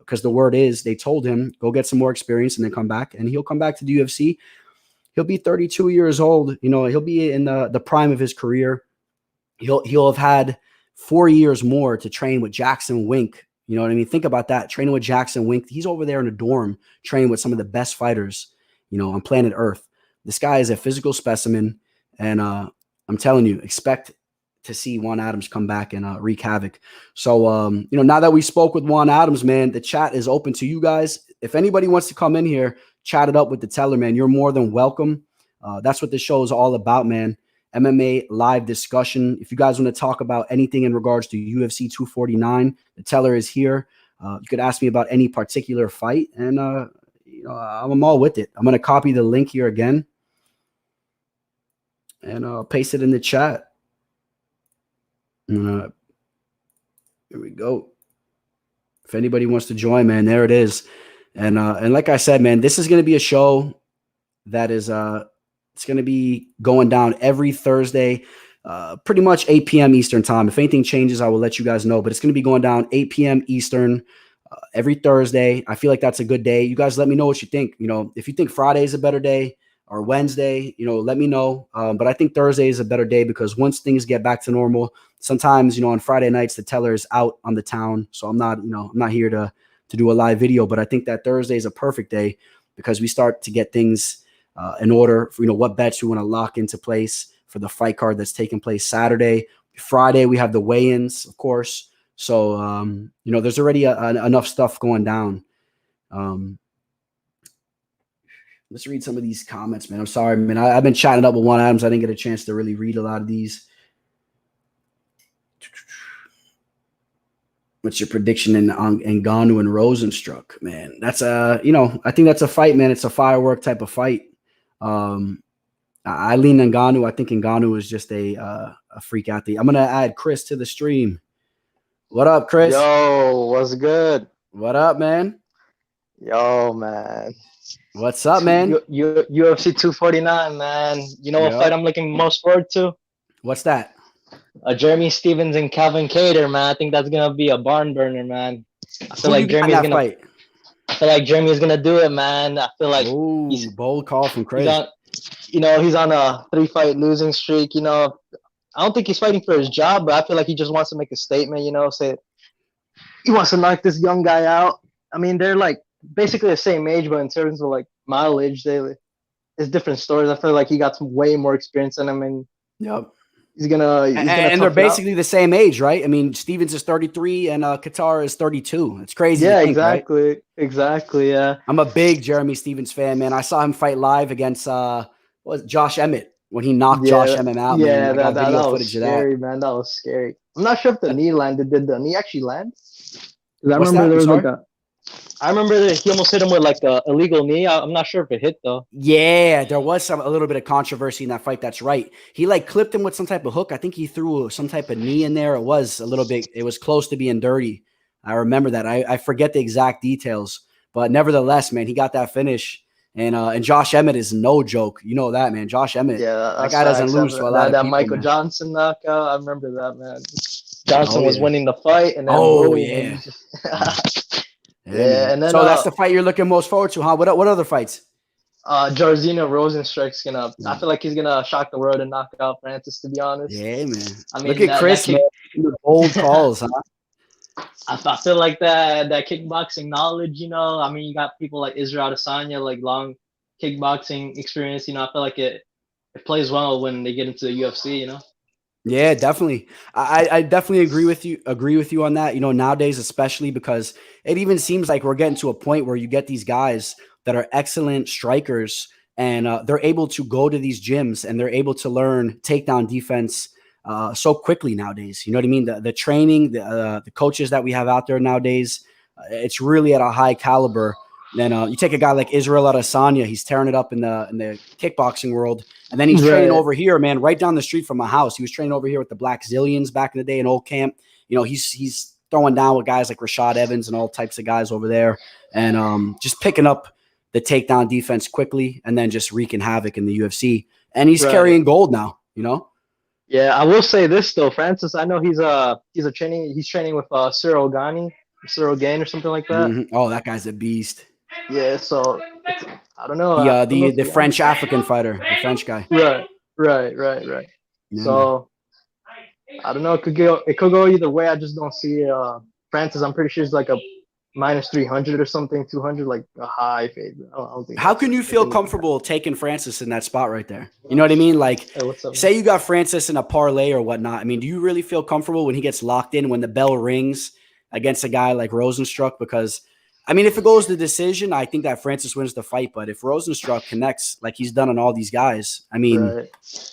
because the word is they told him go get some more experience and then come back, and he'll come back to the UFC. He'll be 32 years old. He'll be in the prime of his career. He'll have had 4 years more to train with Jackson Wink. You know what I mean? Think about that. Training with Jackson Wink. He's over there in a dorm training with some of the best fighters, on planet Earth. This guy is a physical specimen. And I'm telling you, expect to see Juan Adams come back and wreak havoc. So, now that we spoke with Juan Adams, man, the chat is open to you guys. If anybody wants to come in here, chat it up with the teller, man. You're more than welcome. That's what this show is all about, man. MMA live discussion. If you guys want to talk about anything in regards to UFC 249, the teller is here. You could ask me about any particular fight, and I'm all with it. I'm going to copy the link here again, and I'll paste it in the chat. Here we go. If anybody wants to join, man, there it is. And like I said, man, this is going to be a show that is it's going to be going down every Thursday, pretty much 8 p.m. Eastern time. If anything changes, I will let you guys know. But it's going to be going down 8 p.m. Eastern every Thursday. I feel like that's a good day. You guys let me know what you think. If you think Friday is a better day or Wednesday, let me know. But I think Thursday is a better day because once things get back to normal, sometimes, on Friday nights, the teller is out on the town. So I'm not here to do a live video. But I think that Thursday is a perfect day because we start to get things in order for, what bets we want to lock into place for the fight card that's taking place Saturday. Friday, we have the weigh-ins, of course. So, there's already enough stuff going down. Let's read some of these comments, man. I'm sorry, man. I've been chatting up with Juan Adams. I didn't get a chance to really read a lot of these. What's your prediction in Ngannou and Rosenstruck, man? That's I think that's a fight, man. It's a firework type of fight. I lean Ngannou. I think Ngannou is just a freak athlete. I'm gonna add Chris to the stream. What up, Chris? Yo, what's good? What up, man? Yo, man. What's up, man? UFC 249, man. You know what fight I'm looking most forward to? What's that? Jeremy Stevens and Calvin Kattar, man. I think that's gonna be a barn burner, man. I feel like Jeremy's gonna fight. I feel like Jeremy's gonna do it, man. I feel like he's bold call from Craig. He's on a 3-fight losing streak. I don't think he's fighting for his job, but I feel like he just wants to make a statement. Say he wants to knock this young guy out. I mean, they're like basically the same age, but in terms of like mileage, it's different stories. I feel like he got some way more experience than him, and Yep. He's gonna And they're tough it out. basically the same age, right? I mean, Stevens is 33 and Qatar is 32. It's crazy Yeah, to think, right? exactly. Yeah, I'm a big Jeremy Stevens fan, man. I saw him fight live against what was it, Josh Emmett when he knocked Josh yeah, Emmett out, man. yeah. I got That video was footage of that. scary, man. That was scary. I'm not sure if the knee landed. Did the knee actually land? 'Cause I What's remember that? there I'm was like sorry? a. I remember that he almost hit him with like a illegal knee. I'm not sure if it hit though. Yeah, there was a little bit of controversy in that fight. That's right. He like clipped him with some type of hook. I think he threw some type of knee in there. It was a little bit. It was close to being dirty. I remember that. I forget the exact details, but nevertheless, man, he got that finish. And Josh Emmett is no joke. You know that, man. Josh Emmett. Yeah, That that's guy doesn't facts. lose to a lot That, of that people, Michael man. Johnson knockout. I remember that, man. Johnson Oh, was yeah. winning the fight, and then Oh, boom, yeah. and just Yeah, man. and then So that's the fight you're looking most forward to, huh? What other fights? Jairzinho Rozenstruik's gonna. I feel like he's gonna shock the world and knock out Francis. To be honest, Yeah, man. I mean, Look at Chris, man. The bold calls, huh? I feel like that kickboxing knowledge. I mean, you got people like Israel Adesanya, like long kickboxing experience. I feel like it plays well when they get into the UFC. Yeah, definitely. I definitely agree with you on that. Nowadays, especially because it even seems like we're getting to a point where you get these guys that are excellent strikers and they're able to go to these gyms and they're able to learn takedown defense so quickly nowadays. You know what I mean? The training, the coaches that we have out there nowadays, it's really at a high caliber. Then you take a guy like Israel Adesanya, he's tearing it up in the kickboxing world. And then he's training over here, man, right down the street from my house. He was training over here with the Black Zillions back in the day in Old Camp. He's throwing down with guys like Rashad Evans and all types of guys over there. And just picking up the takedown defense quickly and then just wreaking havoc in the UFC. And he's carrying gold now, Yeah, I will say this though, Francis. I know he's training with Cyril Gane or something like that. Mm-hmm. Oh, that guy's a beast. Yeah, so I don't know. The French African fighter, the French guy. Right. Yeah. So I don't know. It could go either way. I just don't see Francis. I'm pretty sure he's like a minus 300 or something, 200, like a high favorite. I don't think. How can you feel comfortable taking Francis in that spot right there? You know what I mean? Like, hey, what's up, say you got Francis in a parlay or whatnot. I mean, do you really feel comfortable when he gets locked in, when the bell rings against a guy like Rozenstruik? Because, I mean, if it goes to decision, I think that Francis wins the fight. But if Rozenstruik connects like he's done on all these guys, I mean,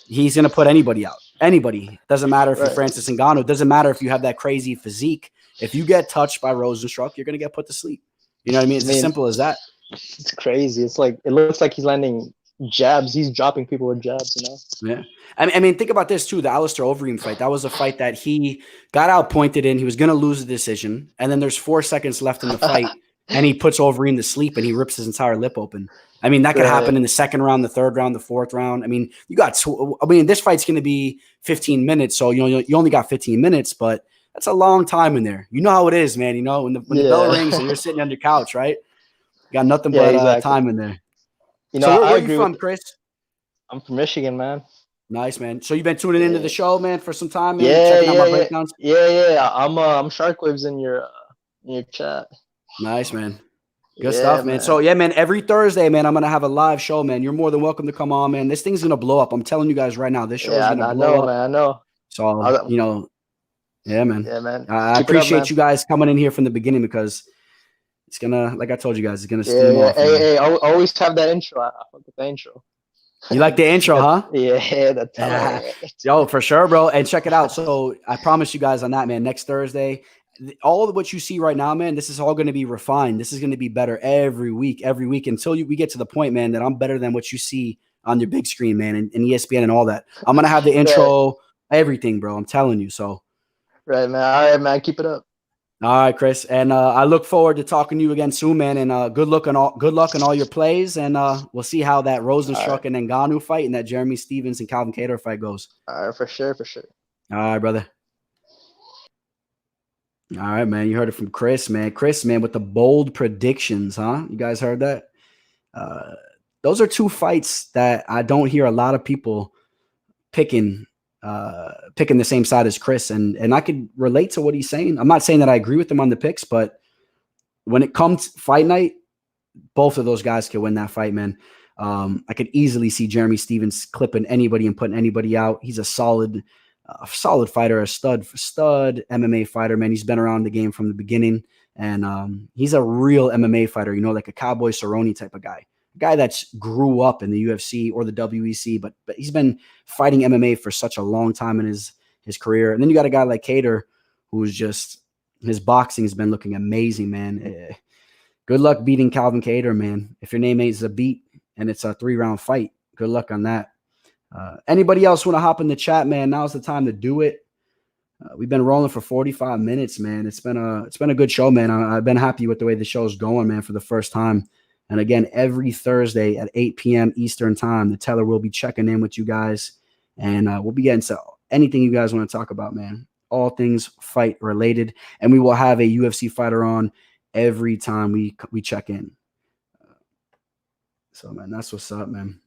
he's going to put anybody out. Anybody. Doesn't matter if you're Francis Ngannou. It doesn't matter if you have that crazy physique. If you get touched by Rozenstruik, you're going to get put to sleep. You know what I mean? It's as simple as that. It's crazy. It's like, it looks like he's landing jabs. He's dropping people with jabs, Yeah. I mean, think about this too. The Alistair Overeem fight. That was a fight that he got outpointed in. He was going to lose the decision. And then there's 4 seconds left in the fight. And he puts Overeem to sleep and he rips his entire lip open. I mean, that could happen in the second round, the third round, the fourth round. I mean, this fight's going to be 15 minutes. So, you only got 15 minutes, but that's a long time in there. You know how it is, man. When the bell rings and you're sitting on your couch, right? You got nothing but time in there. So where are you from, Chris? I'm from Michigan, man. Nice, man. So you've been tuning into the show, man, for some time, man? Checking out my breakdowns? Yeah. I'm Sharkwaves in your chat. Nice, man. Good stuff, man. So, man, every Thursday, man, I'm going to have a live show, man. You're more than welcome to come on, man. This thing's going to blow up. I'm telling you guys right now. This show is going to blow up. Man, I know. So, yeah, man. Yeah, man. I appreciate you guys coming in here from the beginning because it's going to, like I told you guys, it's going to steam off. Hey, always have that intro. I fuck with the intro. You like the intro, huh? Yeah, that's Yo, for sure, bro. And check it out. So I promise you guys on that, man, next Thursday, all of what you see right now, man, this is all going to be refined. This is going to be better every week until we get to the point, man, that I'm better than what you see on your big screen, man, and ESPN and all that. I'm going to have the intro, everything, bro. I'm telling you. So. Right, man. All right, man. Keep it up. All right, Chris. And I look forward to talking to you again soon, man. And good luck in all your plays. And we'll see how that Rozenstruik and Ngannou fight and that Jeremy Stevens and Calvin Kattar fight goes. All right, for sure. All right, brother. All right, man. You heard it from Chris, man. Chris, man, with the bold predictions, huh? You guys heard that? Those are 2 fights that I don't hear a lot of people picking the same side as Chris. And I could relate to what he's saying. I'm not saying that I agree with him on the picks, but when it comes fight night, both of those guys can win that fight, man. I could easily see Jeremy Stevens clipping anybody and putting anybody out. He's a solid fighter, a stud MMA fighter, man. He's been around the game from the beginning, and he's a real MMA fighter, like a Cowboy Cerrone type of guy. A guy that's grew up in the UFC or the WEC, but he's been fighting MMA for such a long time in his career. And then you got a guy like Cater, who's just, his boxing has been looking amazing, man. Good luck beating Calvin Cater, man. If your name ain't Zabit and it's a 3-round fight, good luck on that. Anybody else want to hop in the chat, man? Now's the time to do it. We've been rolling for 45 minutes, man. It's been a good show, man. I've been happy with the way the show's going, man, for the first time. And again, every Thursday at 8 p.m. Eastern time, the Teller will be checking in with you guys, and we'll be getting to anything you guys want to talk about, man. All things fight related, and we will have a UFC fighter on every time we check in. So, man, that's what's up, man.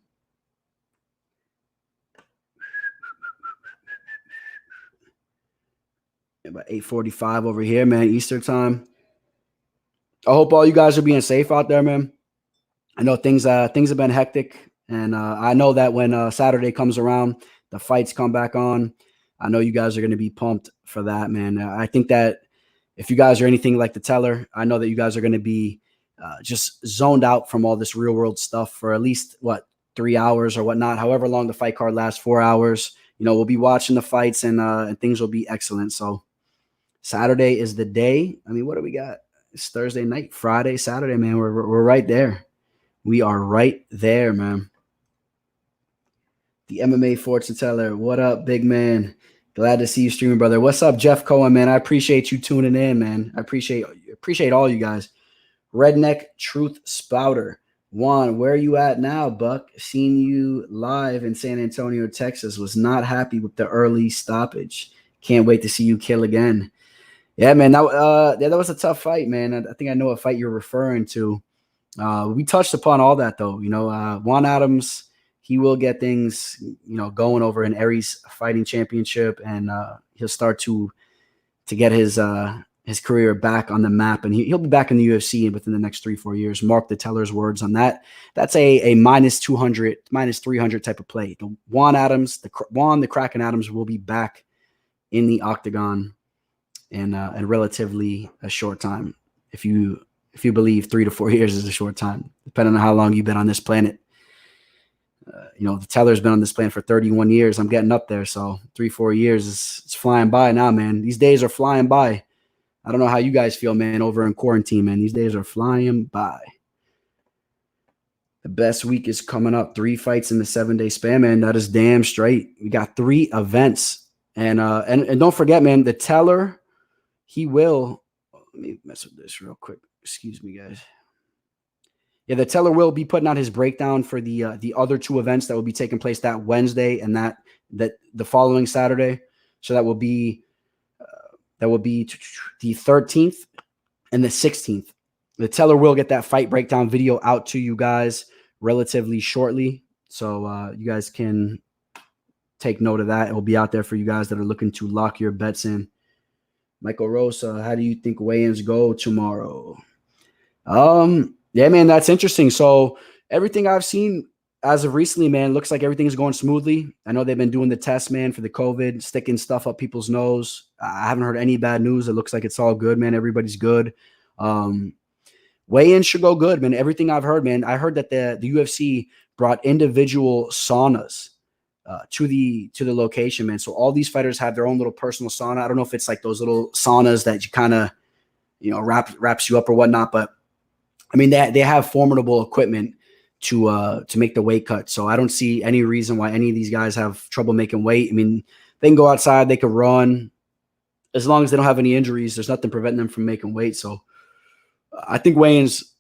About 8:45 over here, man, Eastern time. I hope all you guys are being safe out there, man. I know things have been hectic, and I know that when Saturday comes around, the fights come back on. I know you guys are going to be pumped for that, man. I think that if you guys are anything like the Teller, I know that you guys are going to be just zoned out from all this real world stuff for at least 3 hours or whatnot, however long the fight card lasts, 4 hours. We'll be watching the fights, and things will be excellent. So Saturday is the day. I mean, what do we got? It's Thursday night, Friday, Saturday, man. We're right there. We are right there, man. The MMA fortune teller. What up, big man? Glad to see you streaming, brother. What's up, Jeff Cohen, man? I appreciate you tuning in, man. I appreciate all you guys. Redneck Truth Spouter. Juan, where are you at now, Buck? Seen you live in San Antonio, Texas. Was not happy with the early stoppage. Can't wait to see you kill again. Yeah, man. That was a tough fight, man. I think I know what fight you're referring to. We touched upon all that, though. Juan Adams, he will get things, going over in Aries Fighting Championship, and he'll start to get his career back on the map, and he'll be back in the UFC within the next 3-4 years. Mark the Teller's words on that. That's a minus 200, minus 300 type of play. Juan Adams, the Kraken Adams will be back in the octagon in relatively a short time. If you believe 3 to 4 years is a short time, depending on how long you've been on this planet. The Teller's been on this planet for 31 years. I'm getting up there, so 3-4 years it's flying by now, man. These days are flying by. I don't know how you guys feel, man, over in quarantine, man. These days are flying by. The best week is coming up. 3 fights in the 7-day span, man. That is damn straight. We got 3 events. And don't forget, man, the Teller, he will. Let me mess with this real quick. Excuse me, guys. Yeah, the Teller will be putting out his breakdown for the other 2 events that will be taking place that Wednesday and that the following Saturday. So that will be the 13th and the 16th. The Teller will get that fight breakdown video out to you guys relatively shortly, so you guys can take note of that. It will be out there for you guys that are looking to lock your bets in. Michael Rosa, how do you think weigh-ins go tomorrow? Yeah, man, that's interesting. So everything I've seen as of recently, man, looks like everything is going smoothly. I know they've been doing the test, man, for the COVID, sticking stuff up people's nose. I haven't heard any bad news. It looks like it's all good, man. Everybody's good. Weigh-in should go good, man. Everything I've heard, man. I heard that the UFC brought individual saunas to the location, man. So all these fighters have their own little personal sauna. I don't know if it's like those little saunas that you kind of, wraps you up or whatnot, but I mean, they have formidable equipment to make the weight cut. So I don't see any reason why any of these guys have trouble making weight. I mean, they can go outside, they can run. As long as they don't have any injuries, there's nothing preventing them from making weight. So I think weigh-ins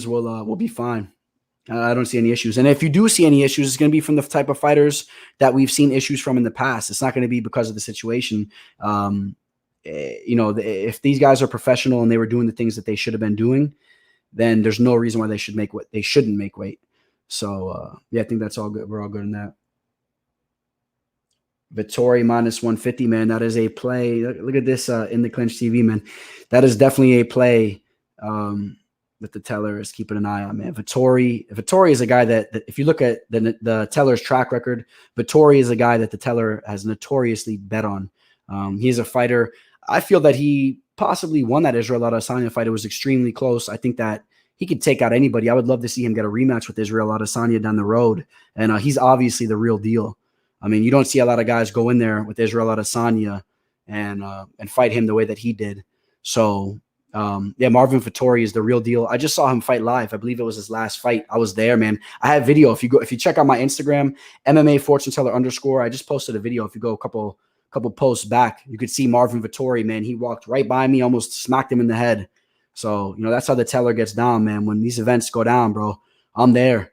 will be fine. I don't see any issues. And if you do see any issues, it's going to be from the type of fighters that we've seen issues from in the past. It's not going to be because of the situation. If these guys are professional and they were doing the things that they should have been doing, then there's no reason why they shouldn't make weight. So I think that's all good. We're all good in that. Vittori minus 150, man. That is a play. Look at this in the Clinch TV, man. That is definitely a play. that the Teller is keeping an eye on, man. Vettori is a guy that if you look at the Teller's track record, Vettori is a guy that the Teller has notoriously bet on. He's a fighter. I feel that he possibly won that Israel Adesanya fight. It was extremely close. I think that he could take out anybody. I would love to see him get a rematch with Israel Adesanya down the road. And he's obviously the real deal. I mean, you don't see a lot of guys go in there with Israel Adesanya and fight him the way that he did. So, yeah, Marvin Vettori is the real deal. I just saw him fight live. I believe it was his last fight. I was there, man. I have video. If you check out my Instagram, MMA Fortune Teller _ I just posted a video. If you go a couple posts back, you could see Marvin Vettori, man. He walked right by me, almost smacked him in the head. So, that's how the Teller gets down, man. When these events go down, bro, I'm there.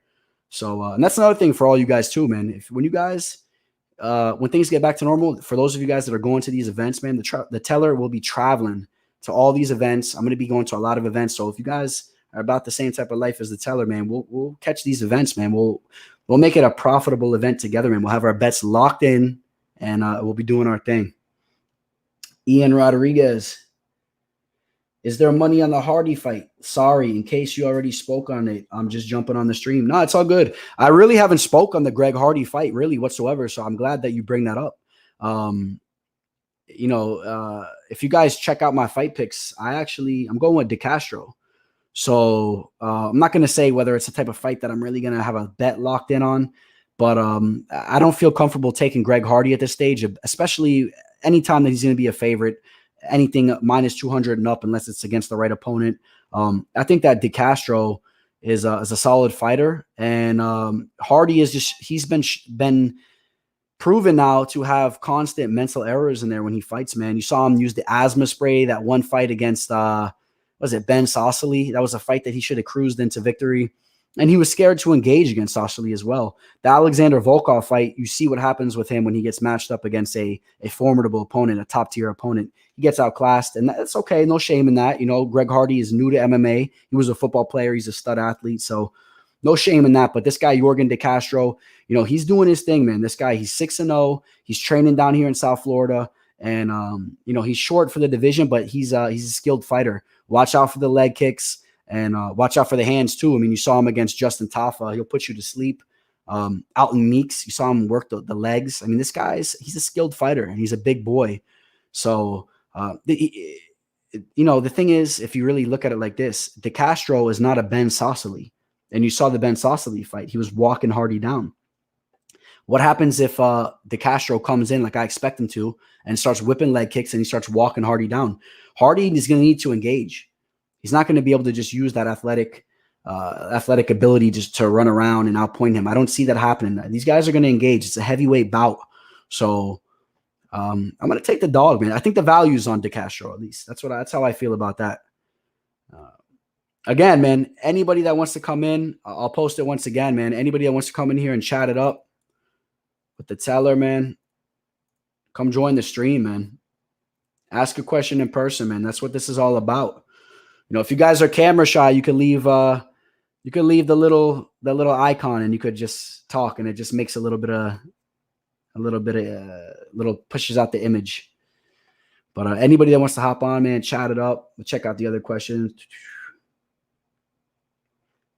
So, and that's another thing for all you guys too, man. When things get back to normal, for those of you guys that are going to these events, man, the Teller will be traveling to all these events. I'm going to be going to a lot of events. So if you guys are about the same type of life as the Teller, man, we'll catch these events, man. We'll make it a profitable event together, man. We'll have our bets locked in, and we'll be doing our thing. Ian Rodriguez. Is there money on the Hardy fight? Sorry, in case you already spoke on it, I'm just jumping on the stream. No, it's all good. I really haven't spoke on the Greg Hardy fight really whatsoever, so I'm glad that you bring that up. If you guys check out my fight picks, I'm going with De Castro. So I'm not going to say whether it's the type of fight that I'm really going to have a bet locked in on, but I don't feel comfortable taking Greg Hardy at this stage, especially anytime that he's going to be a favorite. Anything minus 200 and up, unless it's against the right opponent. I think that De Castro is a solid fighter, and Hardy he's been proven now to have constant mental errors in there when he fights, man. You saw him use the asthma spray that one fight against Ben Saucely. That was a fight that he should have cruised into victory. And he was scared to engage against Saucely as well. The Alexander Volkov fight, you see what happens with him when he gets matched up against a formidable opponent, a top-tier opponent. He gets outclassed, and that's okay. No shame in that. Greg Hardy is new to MMA. He was a football player. He's a stud athlete, so no shame in that. But this guy, Yorgan De Castro, he's doing his thing, man. This guy, he's 6-0. He's training down here in South Florida, and, he's short for the division, but he's a skilled fighter. Watch out for the leg kicks. And watch out for the hands, too. I mean, you saw him against Justin Tafa. He'll put you to sleep. Alton Meeks, you saw him work the legs. I mean, this he's a skilled fighter, and he's a big boy. So, the thing is, if you really look at it like this, De Castro is not a Ben Saucely. And you saw the Ben Saucely fight. He was walking Hardy down. What happens if De Castro comes in like I expect him to and starts whipping leg kicks and he starts walking Hardy down? Hardy is going to need to engage. He's not going to be able to just use that athletic ability just to run around and outpoint him. I don't see that happening. These guys are going to engage. It's a heavyweight bout. So I'm going to take the dog, man. I think the value's on De Castro, at least. That's how I feel about that. Again, man, anybody that wants to come in, I'll post it once again, man. Anybody that wants to come in here and chat it up with the Teller, man, come join the stream, man. Ask a question in person, man. That's what this is all about. If you guys are camera shy, you can leave the little icon and you could just talk, and it just makes a little pushes out the image. But anybody that wants to hop on, man, chat it up. We'll check out the other questions.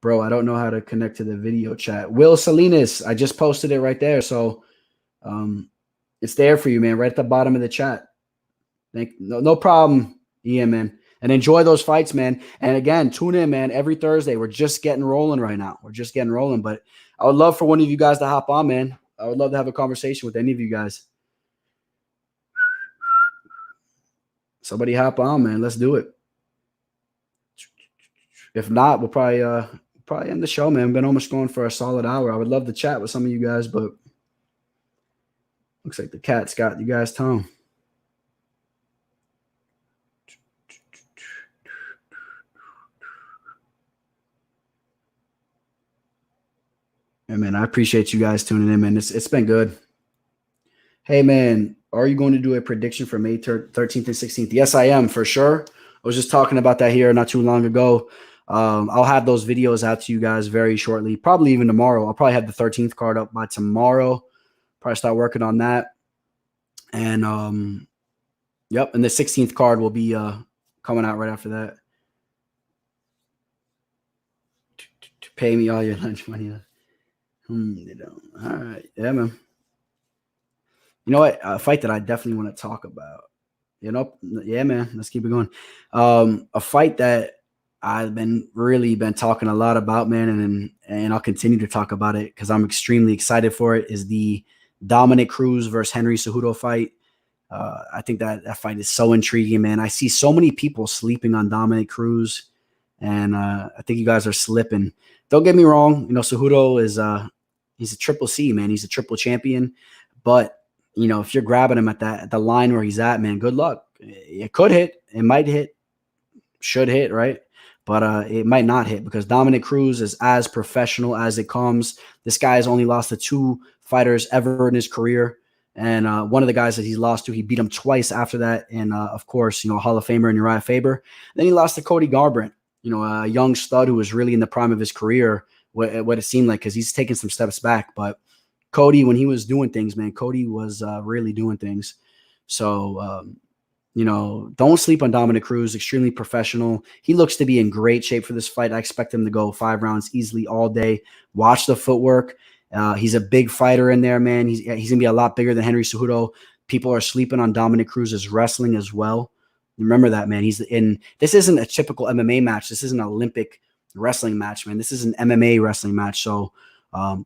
Bro, I don't know how to connect to the video chat. Will Salinas, I just posted it right there. So it's there for you, man, right at the bottom of the chat. No problem, Ian, man. And enjoy those fights, man. And again, tune in, man, every Thursday. We're just getting rolling right now. But I would love for one of you guys to hop on, man. I would love to have a conversation with any of you guys. Somebody hop on, man. Let's do it. If not, we'll probably end the show, man. We've been almost going for a solid hour. I would love to chat with some of you guys, but looks like the cat's got you guys' tongue. Hey, man, I appreciate you guys tuning in, man. It's been good. Hey, man, are you going to do a prediction for May 13th and 16th? Yes, I am, for sure. I was just talking about that here not too long ago. I'll have those videos out to you guys very shortly, probably even tomorrow. I'll probably have the 13th card up by tomorrow. Probably start working on that. And, yep, and the 16th card will be coming out right after that. Pay me all your lunch money. They don't. All right. Yeah, man. You know what? A fight that I definitely want to talk about. You know, yeah, man. Let's keep it going. A fight that I've been talking a lot about, man, and I'll continue to talk about it because I'm extremely excited for it. Is the Dominic Cruz versus Henry Cejudo fight. I think that fight is so intriguing, man. I see so many people sleeping on Dominic Cruz, and I think you guys are slipping. Don't get me wrong. You know, Cejudo is he's a triple C, man. He's a triple champion, but you know, if you're grabbing him at the line where he's at, man, good luck. It could hit, it might hit, should hit, right? But it might not hit because Dominic Cruz is as professional as it comes. This guy has only lost to 2 fighters ever in his career. And one of the guys that he's lost to, he beat him twice after that. And of course, you know, Hall of Famer and Uriah Faber. Then he lost to Cody Garbrandt, you know, a young stud who was really in the prime of his career, what it seemed like, because he's taken some steps back. But Cody, when he was doing things, man, Cody was really doing things. So, you know, don't sleep on Dominic Cruz. Extremely professional. He looks to be in great shape for this fight. I expect him to go 5 rounds easily all day. Watch the footwork. He's a big fighter in there, man. He's going to be a lot bigger than Henry Cejudo. People are sleeping on Dominic Cruz's wrestling as well. Remember that, man. This isn't a typical MMA match. This isn't an Olympic wrestling match, man. This is an MMA wrestling match. So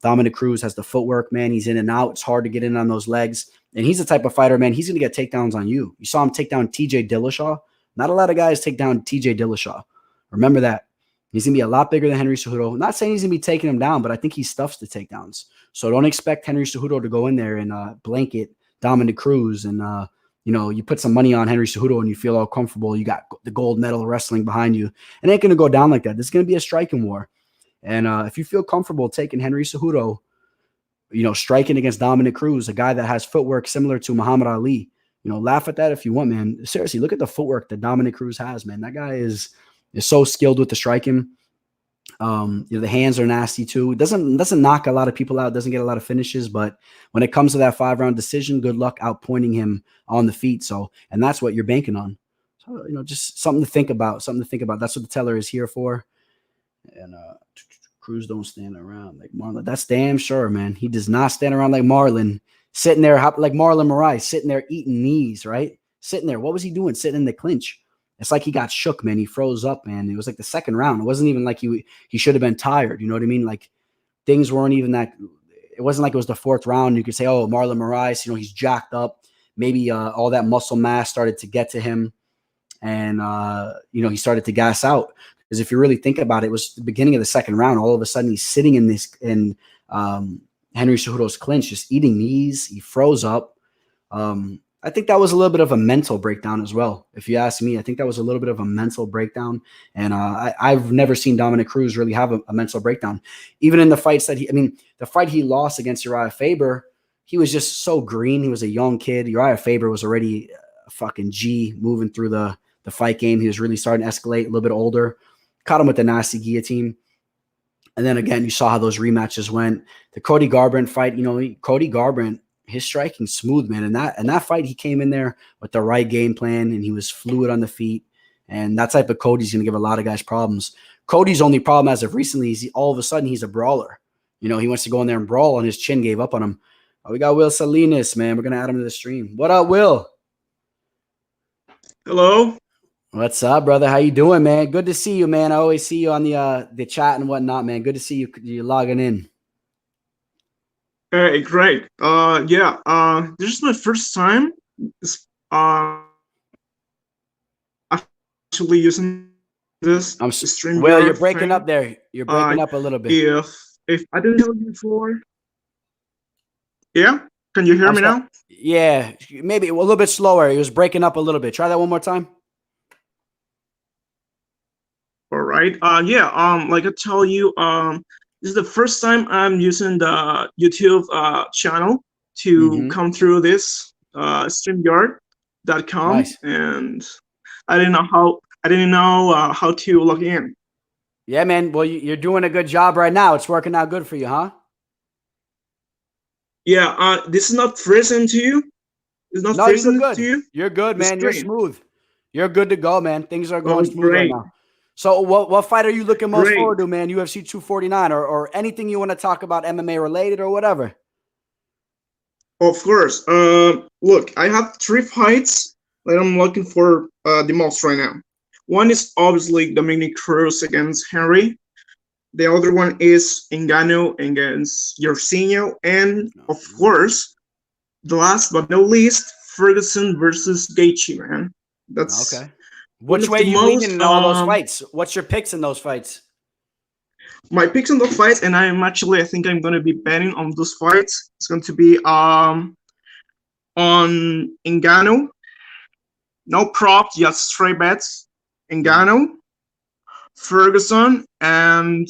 Dominic Cruz has the footwork, man. He's in and out. It's hard to get in on those legs. And he's the type of fighter, man, he's going to get takedowns on you. You saw him take down TJ Dillashaw. Not a lot of guys take down TJ Dillashaw. Remember that. He's going to be a lot bigger than Henry Cejudo. Not saying he's going to be taking him down, but I think he stuffs the takedowns. So don't expect Henry Cejudo to go in there and blanket Dominic Cruz. And, you know, you put some money on Henry Cejudo and you feel all comfortable. You got the gold medal wrestling behind you. It ain't going to go down like that. This is going to be a striking war. And if you feel comfortable taking Henry Cejudo, you know, striking against Dominic Cruz, a guy that has footwork similar to Muhammad Ali, you know, laugh at that if you want, man. Seriously, look at the footwork that Dominic Cruz has, man. That guy is so skilled with the striking. You know, the hands are nasty too. It doesn't knock a lot of people out, doesn't get a lot of finishes, but when it comes to that 5-round decision, good luck outpointing him on the feet. So, and that's what you're banking on. So, you know, just something to think about, That's what the teller is here for. And Cruz don't stand around like Marlon. That's damn sure, man. He does not stand around like Marlon, sitting there like Marlon Moraes, sitting there eating knees, right? Sitting there. What was he doing? Sitting in the clinch. It's like he got shook, man. He froze up, man. It was like the second round. It wasn't even like he should have been tired. You know what I mean? Like things weren't even that. It wasn't like it was the 4th round. You could say, oh, Marlon Moraes, you know, he's jacked up. Maybe all that muscle mass started to get to him, and you know, he started to gas out. Because if you really think about it, it was the beginning of the 2nd round. All of a sudden, he's sitting in Henry Cejudo's clinch, just eating knees. He froze up. I think that was a little bit of a mental breakdown as well. If you ask me, I think that was a little bit of a mental breakdown. And I've never seen Dominic Cruz really have a mental breakdown. Even in the fights that the fight he lost against Uriah Faber, he was just so green. He was a young kid. Uriah Faber was already a fucking G moving through the fight game. He was really starting to escalate, a little bit older. Caught him with the nasty guillotine. And then again, you saw how those rematches went. The Cody Garbrandt fight, you know, Cody Garbrandt, his striking smooth, man. And that fight, he came in there with the right game plan and he was fluid on the feet. And that type of Cody's going to give a lot of guys problems. Cody's only problem as of recently is all of a sudden he's a brawler. You know, he wants to go in there and brawl and his chin gave up on him. Oh, we got Will Salinas, man. We're going to add him to the stream. What up, Will? Hello. What's up, brother? How you doing, man? Good to see you, man. I always see you on the chat and whatnot, man. Good to see you logging in. Hey, great. Yeah. This is my first time actually using this stream. Will, you're breaking up there. You're breaking up a little bit. If I didn't tell you before. Yeah? Can you hear me now? Yeah, maybe a little bit slower. It was breaking up a little bit. Try that one more time. All right. Like I tell you, this is the first time I'm using the YouTube channel to come through this StreamYard.com, Nice. And I didn't know how to log in. Yeah, man. Well, you're doing a good job right now. It's working out good for you, huh? Yeah. This is not freezing to you. It's not freezing to you. You're good, man. You're smooth. You're good to go, man. Things are going smooth right now. So what fight are you looking most Great. forward to, man? UFC 249 or anything you want to talk about MMA related or whatever? Of course. Look, I have 3 fights that I'm looking for the most right now. One is obviously Dominic Cruz against Henry. The other one is Ngannou against Jorginho, and of course, the last but not least, Ferguson versus Gaethje, man. That's Okay. one Which of way the you leaning most, in all those fights? What's your picks in those fights? my picks on the fights, and I think I'm gonna be betting on those fights. It's going to be on Ngannou. No props, just straight bets. Ngannou, Ferguson, and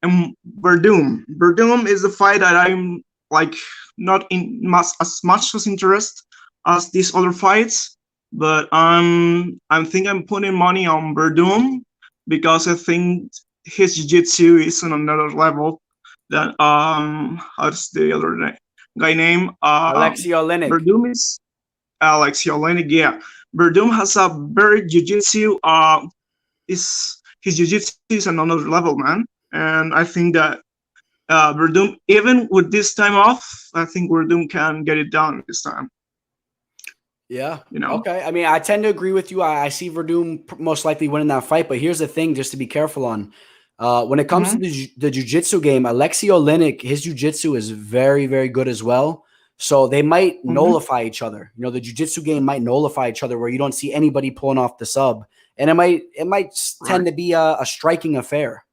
Verdum. Verdum is a fight that I'm like not in as much as interest as these other fights, but I think I'm putting money on Verdum because I think his jiu-jitsu is on another level than how's the other guy name? Alexei Oleinik. Verdum is Alexei Oleinik. Yeah, Verdum has a very jiu-jitsu. His jiu-jitsu is on another level, man. And I think that Verdum, even with this time off, I think Verdum can get it done this time. Yeah. You know? Okay. I mean, I tend to agree with you. I see Verdum most likely winning that fight, but here's the thing, just to be careful on. When it comes to the jiu-jitsu game, Alexei Oleinik, his jiu-jitsu is very, very good as well. So they might nullify each other. You know, the jiu-jitsu game might nullify each other where you don't see anybody pulling off the sub. And it might tend to be a striking affair.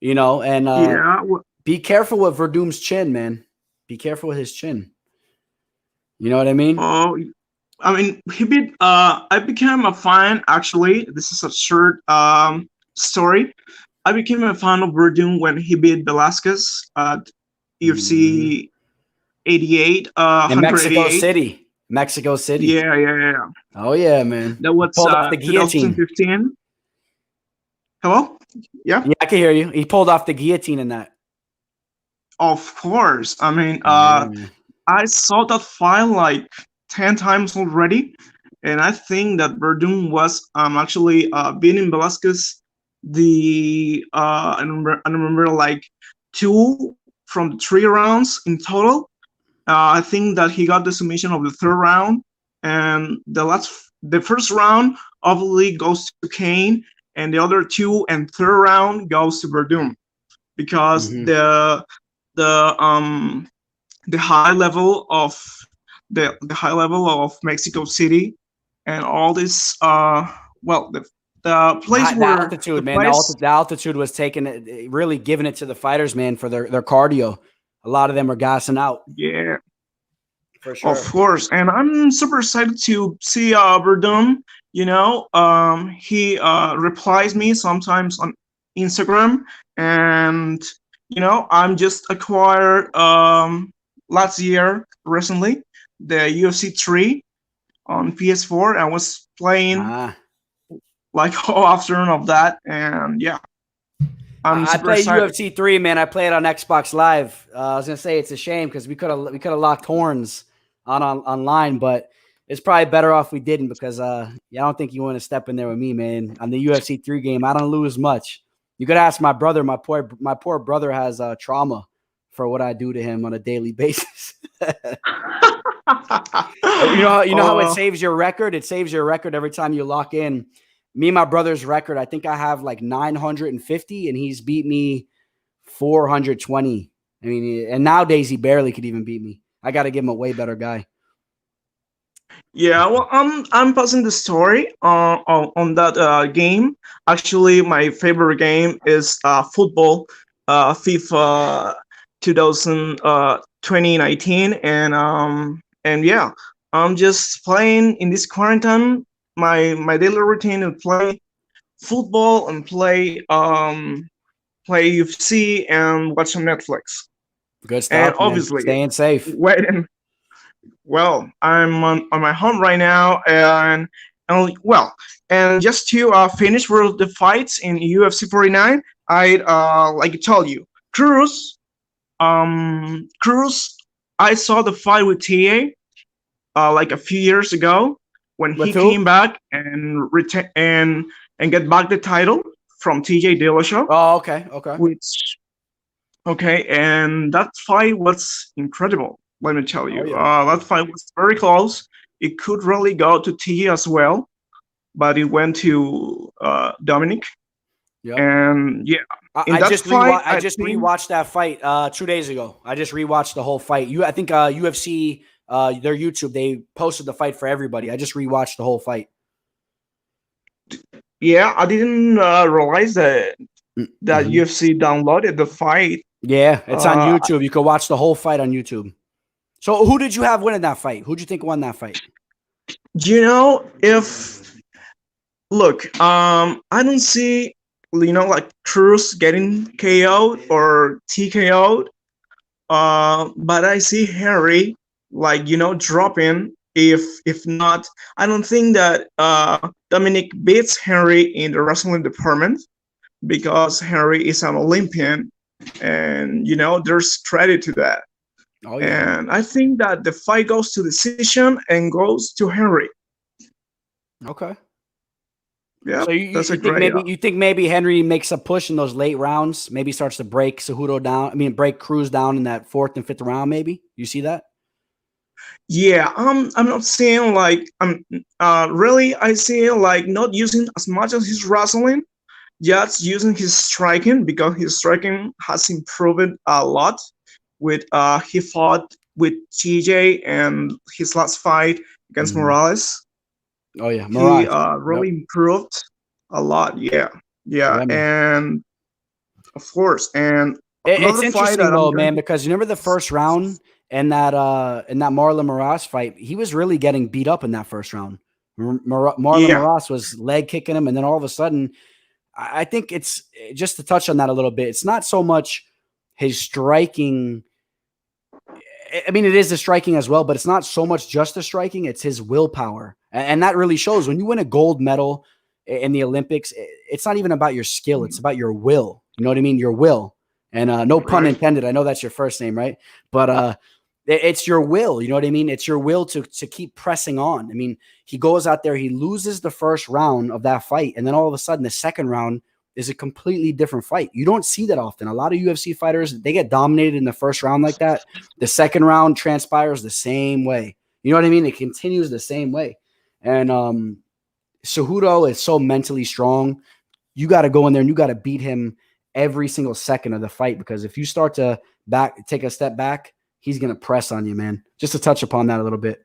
You know, and be careful with Verdum's chin, man. Be careful with his chin. You know what I mean? Oh, I mean, he beat. I became a fan. Actually, this is a short story. I became a fan of Verdum when he beat Velasquez at UFC 88. In Mexico City. Mexico City. Yeah. Oh yeah, man. That was pulled off the guillotine. 2015. Hello? Yeah, I can hear you. He pulled off the guillotine in that. of course. I mean, I saw that fight like 10 times already, and I think that Verdum was actually beating Velasquez. I remember like 2 from 3 rounds in total. I think that he got the submission of the 3rd round, and the first round obviously goes to Kane, and the other 2 and 3rd round goes to Verdum because the high level of the high level of Mexico City and all this the place the where altitude, the man. place, The altitude was taking really giving it to the fighters, man, for their cardio. A lot of them are gassing out. yeah, for sure. of course. And I'm super excited to see Verdum. You know, he replies me sometimes on Instagram, and you know, I'm just acquired last year recently the UFC 3 on PS4. I was playing like all afternoon of that, and yeah, I play UFC 3, man. I play it on Xbox Live. I was gonna say it's a shame because we could have locked horns online, but it's probably better off we didn't because I don't think you want to step in there with me, man. On the UFC 3 game, I don't lose much. You could ask my brother. My poor brother has trauma for what I do to him on a daily basis. You know how it saves your record? It saves your record every time you lock in. Me and my brother's record, I think I have like 950, and he's beat me 420. I mean, and nowadays he barely could even beat me. I got to give him a way better guy. Yeah, well, I'm passing the story on that game. Actually, my favorite game is football, FIFA 2019, and yeah, I'm just playing in this quarantine. My daily routine is play football and play UFC and watch some Netflix. Good stuff. And obviously, staying safe. Well, I'm on my home right now, and just to finish with the fights in UFC 49, I like to tell you, Cruz. I saw the fight with TA like a few years ago when he came back and and get back the title from TJ Dillashaw. Oh, okay, okay. Which, okay, and that fight was incredible. Let me tell you, that fight was very close. It could really go to TJ as well, but it went to Dominic. Yeah, and yeah, I just rewatched that fight 2 days ago. I just rewatched the whole fight. I think UFC, their YouTube, they posted the fight for everybody. I just rewatched the whole fight. Yeah, I didn't realize that UFC downloaded the fight. Yeah, it's on YouTube. You can watch the whole fight on YouTube. So who did you have winning that fight? Who do you think won that fight? I don't see, like Cruz getting KO'd or TKO'd. But I see Henry, dropping. If not, I don't think that Dominic beats Henry in the wrestling department, because Henry is an Olympian, and there's credit to that. Oh, yeah. And I think that the fight goes to decision and goes to Henry. Okay. Yeah, so you think maybe Henry makes a push in those late rounds, maybe starts to break Cejudo down. I mean, break Cruz down in that 4th and 5th round. Maybe you see that. Yeah, I'm not saying really. I see not using as much as his wrestling, just using his striking, because his striking has improved a lot. With he fought with TJ and his last fight against Morales. Oh yeah, Morales. He really improved a lot. Yeah, and of course, and it's interesting though, man, because you remember the first round and that Marlon Moraes fight, he was really getting beat up in that first round. Marlon Moraes was leg kicking him, and then all of a sudden, I think it's just to touch on that a little bit. It's not so much his striking. I mean, it is the striking as well, but it's not so much just the striking. It's his willpower. And that really shows when you win a gold medal in the Olympics. It's not even about your skill. It's about your will. You know what I mean? Your will. And no pun intended. I know that's your first name, right? But it's your will. You know what I mean? It's your will to keep pressing on. I mean, he goes out there, he loses the first round of that fight. And then all of a sudden, the second round is a completely different fight. You don't see that often. A lot of UFC fighters, they get dominated in the first round like that. The second round transpires the same way. You know what I mean? It continues the same way. And Cejudo is so mentally strong. You got to go in there and you got to beat him every single second of the fight, because if you start to take a step back, he's going to press on you, man. Just to touch upon that a little bit.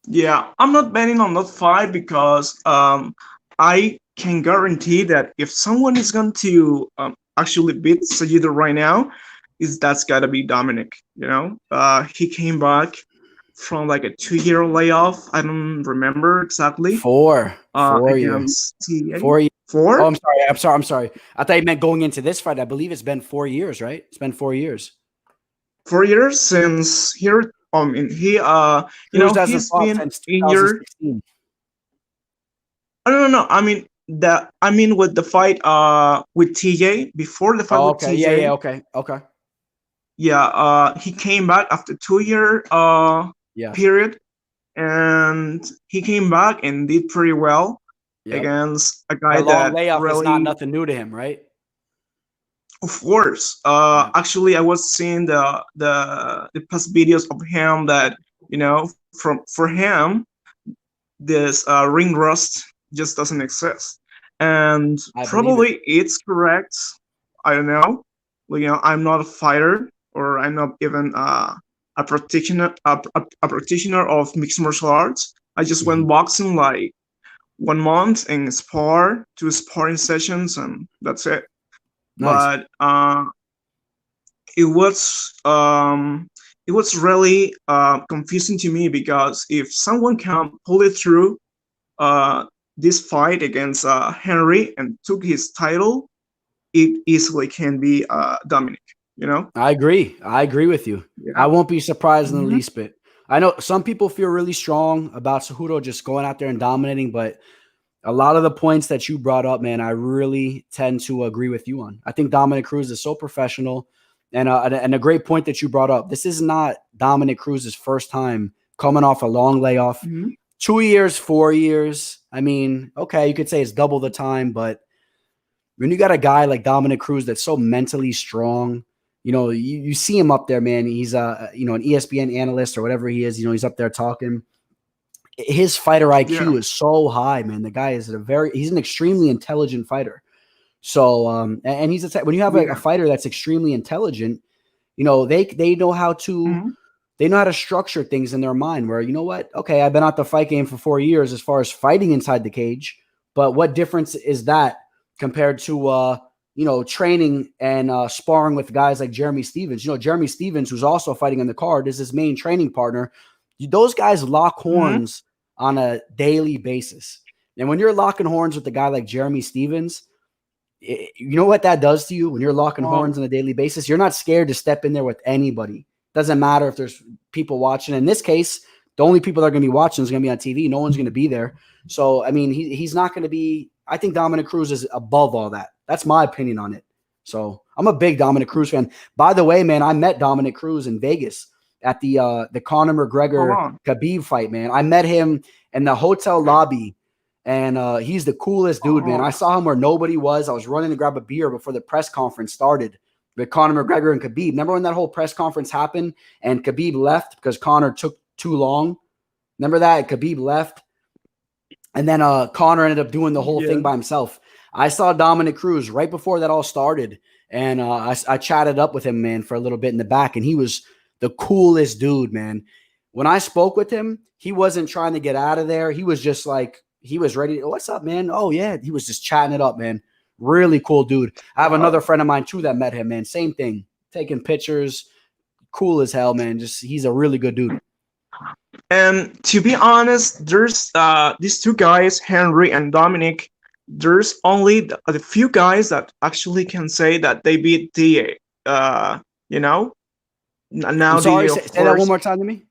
Yeah, I'm not betting on that fight, because I can guarantee that if someone is going to actually beat Cejudo right now, that's got to be Dominic. He came back from like a 2-year layoff. I don't remember exactly. 4 years. 4 years. 4? Oh, I'm sorry. I thought you meant going into this fight. I believe it's been 4 years, right? It's been 4 years. 4 years since here. He's been injured. No. I mean with the fight with TJ, before the fight with TJ. Okay. Yeah, he came back after 2-year period, and he came back and did pretty well against a guy that layoff really is not nothing new to him, right? Of course. Actually, I was seeing the past videos of him that for him, this ring rust just doesn't exist, and probably it's correct. I don't know. I'm not a fighter, or I'm not even a practitioner of mixed martial arts. I just went boxing like 1 month and 2 sparring sessions, and that's it. Nice. But it was really confusing to me, because if someone can pull it through this fight against Henry and took his title, it easily can be Dominic. I agree with you. Yeah. I won't be surprised in the least bit. I know some people feel really strong about Cejudo just going out there and dominating, but a lot of the points that you brought up, man, I really tend to agree with you on. I think Dominic Cruz is so professional, and a great point that you brought up. This is not Dominic Cruz's first time coming off a long layoff, 2 years, 4 years. I mean, okay, you could say it's double the time, but when you got a guy like Dominic Cruz that's so mentally strong, you see him up there, man. He's an ESPN analyst or whatever he is. He's up there talking. His fighter IQ is so high, man. The guy is he's an extremely intelligent fighter. So, and he's when you have a fighter that's extremely intelligent, they know how to they know how to structure things in their mind. Where okay, I've been out the fight game for 4 years as far as fighting inside the cage, but what difference is that compared to training and sparring with guys like Jeremy Stevens? Jeremy Stevens, who's also fighting on the card, is his main training partner. Those guys lock horns on a daily basis. And when you're locking horns with a guy like Jeremy Stevens, you know what that does to you when you're locking horns on a daily basis? You're not scared to step in there with anybody. Doesn't matter if there's people watching. In this case, the only people that are going to be watching is going to be on TV. No one's going to be there. So, I mean, he's not going to be – I think Dominic Cruz is above all that. That's my opinion on it. So, I'm a big Dominic Cruz fan. By the way, man, I met Dominic Cruz in Vegas at the Conor McGregor Khabib fight, man. I met him in the hotel lobby, and he's the coolest dude, man. I saw him where nobody was. I was running to grab a beer before the press conference started with Conor McGregor and Khabib. Remember when that whole press conference happened and Khabib left because Conor took too long? Remember that? Khabib left. And then Conor ended up doing the whole thing by himself. I saw Dominic Cruz right before that all started, and I chatted up with him, man, for a little bit in the back, and he was the coolest dude, man. When I spoke with him, he wasn't trying to get out of there. He was just like, he was ready. What's up, man? Oh, yeah. He was just chatting it up, man. Really cool dude. I have another friend of mine, too, that met him, man. Same thing. Taking pictures. Cool as hell, man. He's a really good dude. And to be honest, there's these two guys, Henry and Dominic. There's only the few guys that actually can say that they beat DA. Now I'm sorry, say that one more time to me.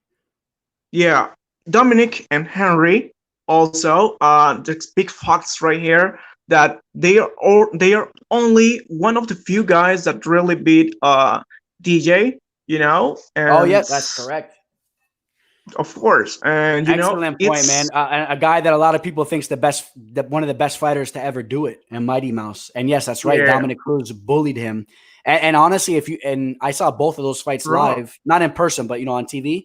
Yeah, Dominic and Henry also. The big facts right here that they are only one of the few guys that really beat DJ. And oh yeah, that's correct. Of course, and excellent point, man. A guy that a lot of people thinks one of the best fighters to ever do it, and Mighty Mouse. And yes, that's right. Yeah. Dominic Cruz bullied him. And honestly, I saw both of those fights live, not in person, but on TV.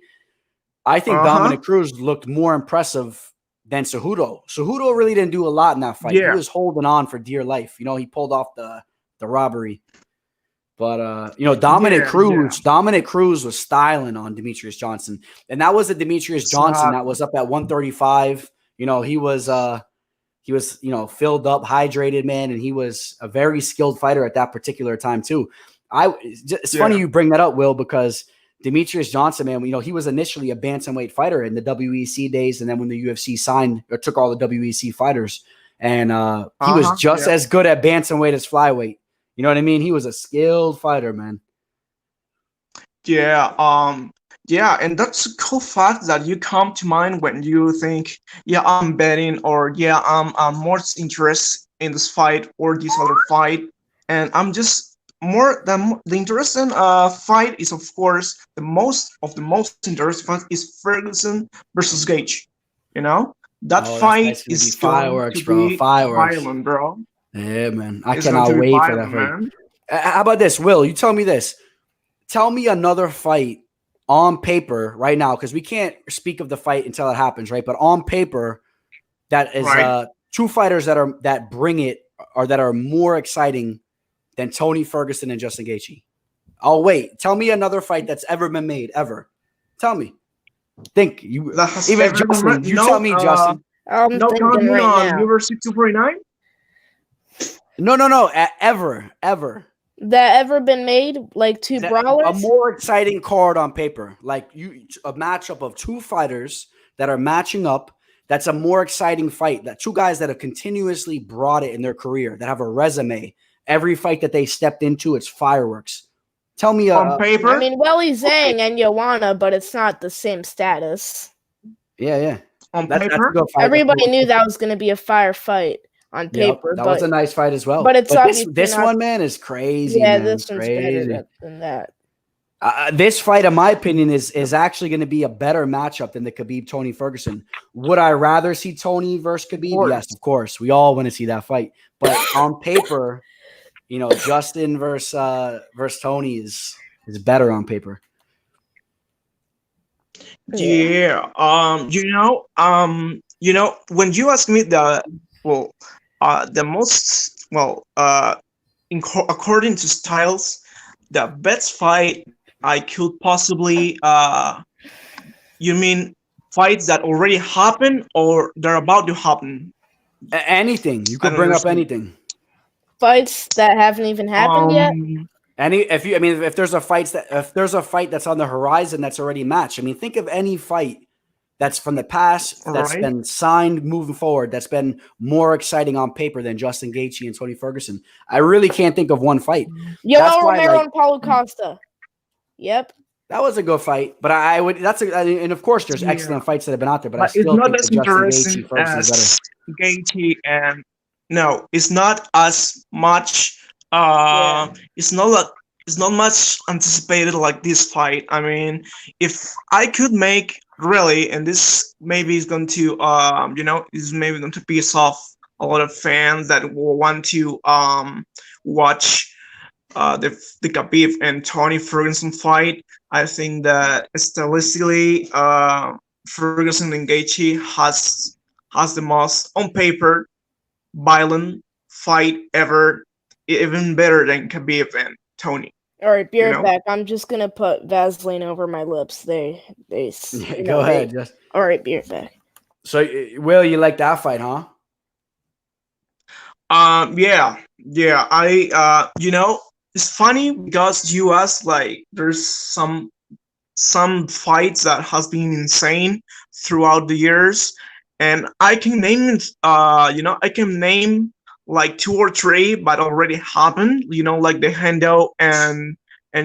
I think Dominic Cruz looked more impressive than Cejudo. Cejudo really didn't do a lot in that fight. Yeah. He was holding on for dear life. He pulled off the robbery. But Dominic Cruz was styling on Demetrius Johnson, and that was the Demetrius Johnson that was up at 135. He was filled up, hydrated, man, and he was a very skilled fighter at that particular time too. It's funny you bring that up, Will, because Demetrius Johnson, man, he was initially a bantamweight fighter in the WEC days, and then when the UFC signed or took all the WEC fighters, and he was just as good at bantamweight as flyweight. You know what I mean? He was a skilled fighter, man. Yeah, and that's a cool fact that you come to mind when you think, I'm betting, or I'm more interested in this fight or this other fight, and I'm just more than the interesting fight is, of course, the most interesting fight is Ferguson versus Gage. That fight is fireworks, bro. Fireworks, violent, bro. Yeah, man. I cannot wait for that fight. How about this, Will? You tell me this. Tell me another fight on paper right now, because we can't speak of the fight until it happens, right? But on paper, that is two fighters that bring it or that are more exciting than Tony Ferguson and Justin Gaethje. Oh, wait. Tell me another fight that's ever been made, ever. Tell me. Think. Even Justin. You tell me, Justin. I'm thinking right now. UFC 249? No. Ever. That ever been made? Like two brawlers? A more exciting card on paper. Like a matchup of two fighters that are matching up. That's a more exciting fight. That two guys that have continuously brought it in their career, that have a resume. Every fight that they stepped into, it's fireworks. Tell me on paper. I mean, Weili Zhang and Joanna, but it's not the same status. Yeah. On paper, everybody knew that was going to be a fire fight. On paper, that was a nice fight as well. But it's this one, man, is crazy. Yeah, man. this one's better than that. This fight, in my opinion, is actually going to be a better matchup than the Khabib-Tony Ferguson. Would I rather see Tony versus Khabib? Yes, of course. We all want to see that fight. But on paper, Justin versus Tony is better on paper. Yeah. When you ask me the most according to styles, the best fight I could possibly you mean fights that already happened or they're about to happen? Anything. You could bring up anything. Fights that haven't even happened yet. If there's a fight that's on the horizon that's already matched. I mean, think of any fight that's from the past that's been signed moving forward, that's been more exciting on paper than Justin Gaethje and Tony Ferguson. I really can't think of one fight. Yoel Romero and Paulo Costa. Yep. That was a good fight, but and of course there's excellent fights that have been out there, but I still it's not think as Justin interesting Gaethje Ferguson is better. Gaethje and no, it's not as much. It's not much anticipated like this fight. I mean, if I could make really, and this maybe is going to is maybe going to piss off a lot of fans that will want to watch the Khabib and Tony Ferguson fight. I think that stylistically, Ferguson and Gaethje has the most on paper violent fight ever, even better than Khabib and Tony. All right, be right back. I'm just gonna put Vaseline over my lips. Go ahead. All right, be right back. So, Will, you like that fight, huh? Yeah. I it's funny because you asked like there's some fights that has been insane throughout the years, and I can name I can name like 2 or 3, but already happened. Like the Hendo and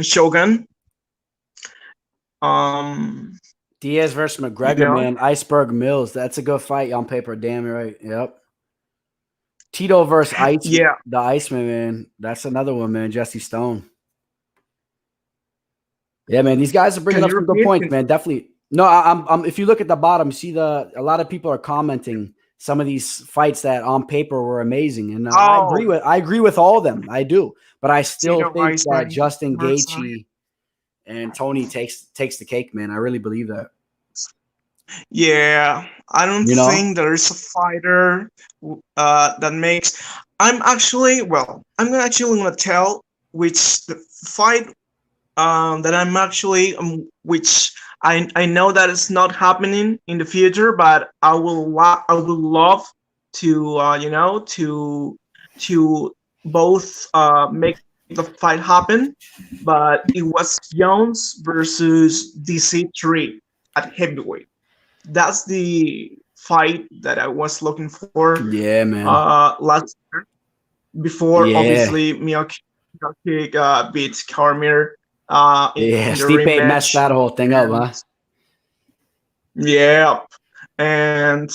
Shogun. Diaz versus McGregor, man. Iceberg Mills. That's a good fight on paper. Damn right. Yep. Tito versus the Iceman, man. That's another one, man. Jesse Stone. Yeah, man. These guys are bringing up some good points, man. Definitely. No, I'm. If you look at the bottom, see a lot of people are commenting some of these fights that on paper were amazing, and I agree with all of them. I do, but I still think that Justin Gaethje and Tony takes the cake, man. I really believe that. Yeah, I don't think there's a fighter that makes. I'm actually gonna tell which the fight that I'm actually which I know that it's not happening in the future, but I would love to both make the fight happen. But it was Jones versus DC3 at heavyweight. That's the fight that I was looking for. Yeah, man. Last year, before obviously Miocic beat Cormier. Stipe messed that whole thing up, huh? Yeah, and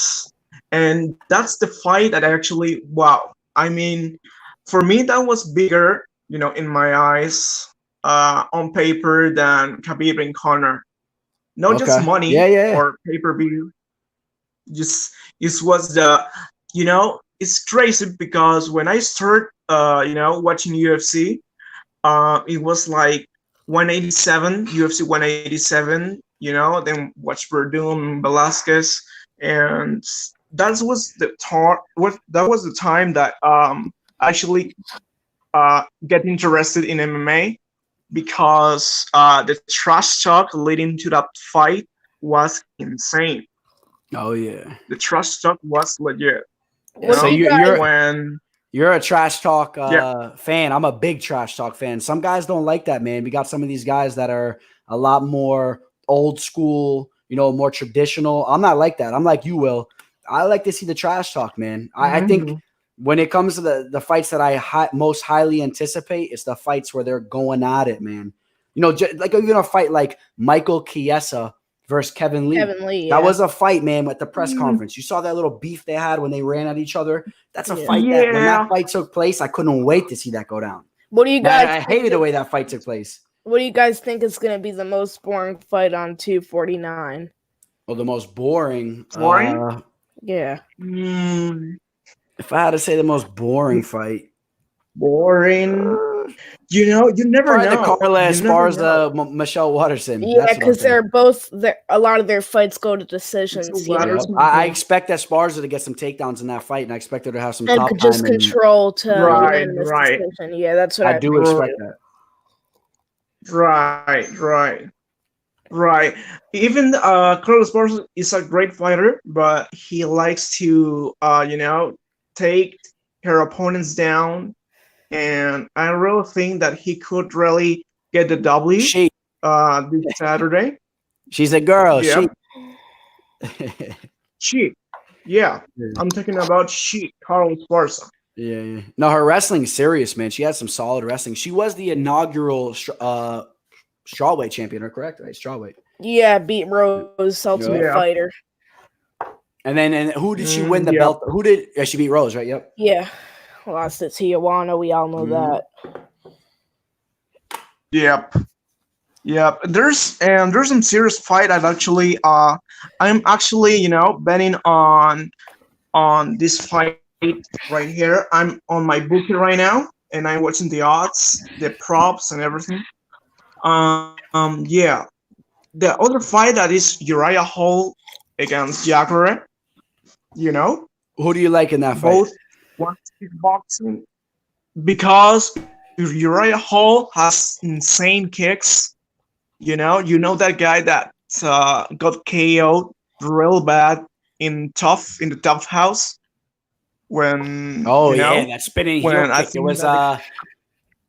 that's the fight that actually I mean, for me that was bigger, in my eyes, on paper than Khabib and Conor. Not just money or pay-per-view. Just it was the it's crazy because when I start watching UFC, it was like 187, UFC 187, then watch Verdum, Velasquez, and that was the time that actually get interested in MMA, because the trash talk leading to that fight was insane. Oh yeah, the trash talk was legit. So you're a trash talk fan. I'm a big trash talk fan. Some guys don't like that, man. We got some of these guys that are a lot more old school, more traditional. I'm not like that. I'm like you, Will. I like to see the trash talk, man. I think when it comes to the fights that I most highly anticipate, it's the fights where they're going at it, man. Like even a fight like Michael Chiesa versus Kevin Lee. That was a fight, man, at the press conference. You saw that little beef they had when they ran at each other. That's a fight that when that fight took place, I couldn't wait to see that go down. What do you guys? I hated the way that fight took place. What do you guys think is going to be the most boring fight on 249? Well, the most boring. Boring? Yeah. If I had to say the most boring fight, Boring. You never probably know. the Carla You never know. Esparza, Michelle Watterson. Yeah, That's what I'm because they're thinking. both a lot of their fights go to decisions. It's a You know? Watterson. I expect Esparza to get some takedowns in that fight, and I expect her to have some And top could just time. And control to Right, win this right. decision. Yeah, that's what I I do think expect too. that. Right. Even Carlos Barros is a great fighter, but he likes to, take her opponents down, and I really think that he could really get the W this Saturday. She's a girl. Yeah. She. She. Yeah. I'm talking about Carlos Barca. Yeah. No, her wrestling's serious, man. She has some solid wrestling. She was the inaugural strawweight champion, correct? Right, strawweight. Yeah, beat Rose, Ultimate Fighter. And then who did she win the belt? Who did she beat? Rose, right? Yep. Yeah, lost it to Joanna. We all know that. Yep. There's some serious fight. I'm actually betting on this fight right here. I'm on my bookie right now, and I'm watching the odds, the props, and everything. Yeah. The other fight that is Uriah Hall against Jacare. Who do you like in that fight? Both want kickboxing because Uriah Hall has insane kicks. You know that guy that got KO'd real bad in the tough house when. That spinning heel when I kick. It think was that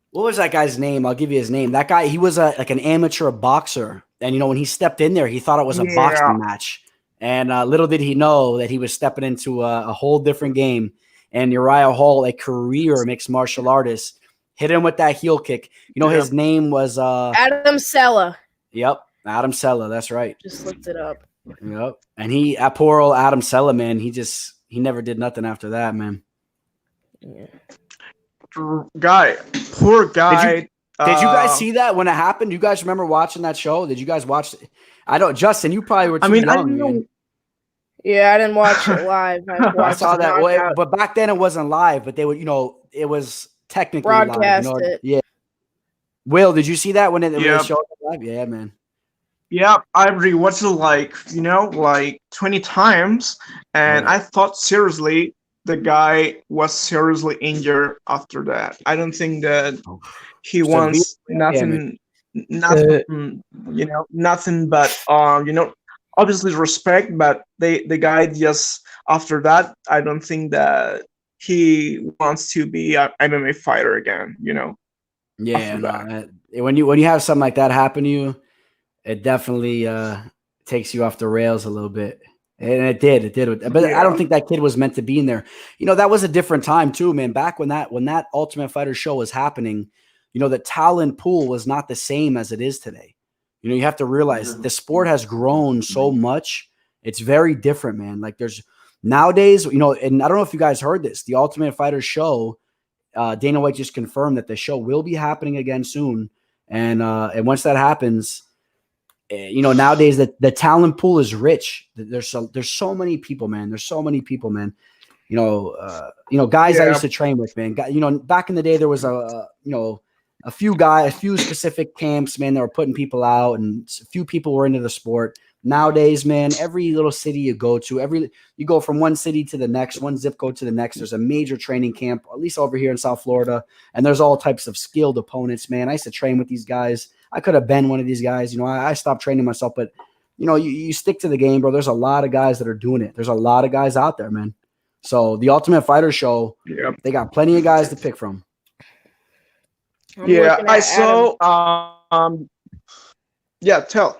what was that guy's name? I'll give you his name. That guy, he was like an amateur boxer, and when he stepped in there, he thought it was a boxing match, and little did he know that he was stepping into a whole different game. And Uriah Hall, a career mixed martial artist, hit him with that heel kick. His name was Adam Sella. Yep, Adam Sella. That's right. Just looked it up. Yep, and that poor old Adam Sella, man. He never did nothing after that, man. Yeah. poor guy. Did you guys see that when it happened? You guys remember watching that show? Did you guys watch it? I don't, Justin, you probably were too young, man. Yeah, I didn't watch it live. I saw that way, but back then it wasn't live, but they would, it was technically broadcast live, it. Yeah. Will, did you see that when it showed up live? Yeah, man. Yeah, I rewatched it like 20 times, and I thought seriously the guy was seriously injured after that. I don't think that he wants nothing, nothing but obviously respect, but the guy just after that, I don't think that he wants to be an MMA fighter again. Yeah, no, when you have something like that happen to you, it definitely takes you off the rails a little bit. And it did. But I don't think that kid was meant to be in there. That was a different time too, man. Back when that Ultimate Fighter show was happening, the talent pool was not the same as it is today. You have to realize the sport has grown so much. It's very different, man. Like there's nowadays, and I don't know if you guys heard this, the Ultimate Fighter show, Dana White just confirmed that the show will be happening again soon. And once that happens, nowadays the talent pool is rich. There's so many people, man. Guys I used to train with, man. Back in the day, there was a few specific camps, man, that were putting people out, and a few people were into the sport. Nowadays, man, every little city you go to, you go from one city to the next, one zip code to the next. There's a major training camp, at least over here in South Florida, and there's all types of skilled opponents, man. I used to train with these guys. I could have been one of these guys. I stopped training myself, but you stick to the game, bro. There's a lot of guys that are doing it. There's a lot of guys out there, man. So the Ultimate Fighter show, they got plenty of guys to pick from. I saw. Tell.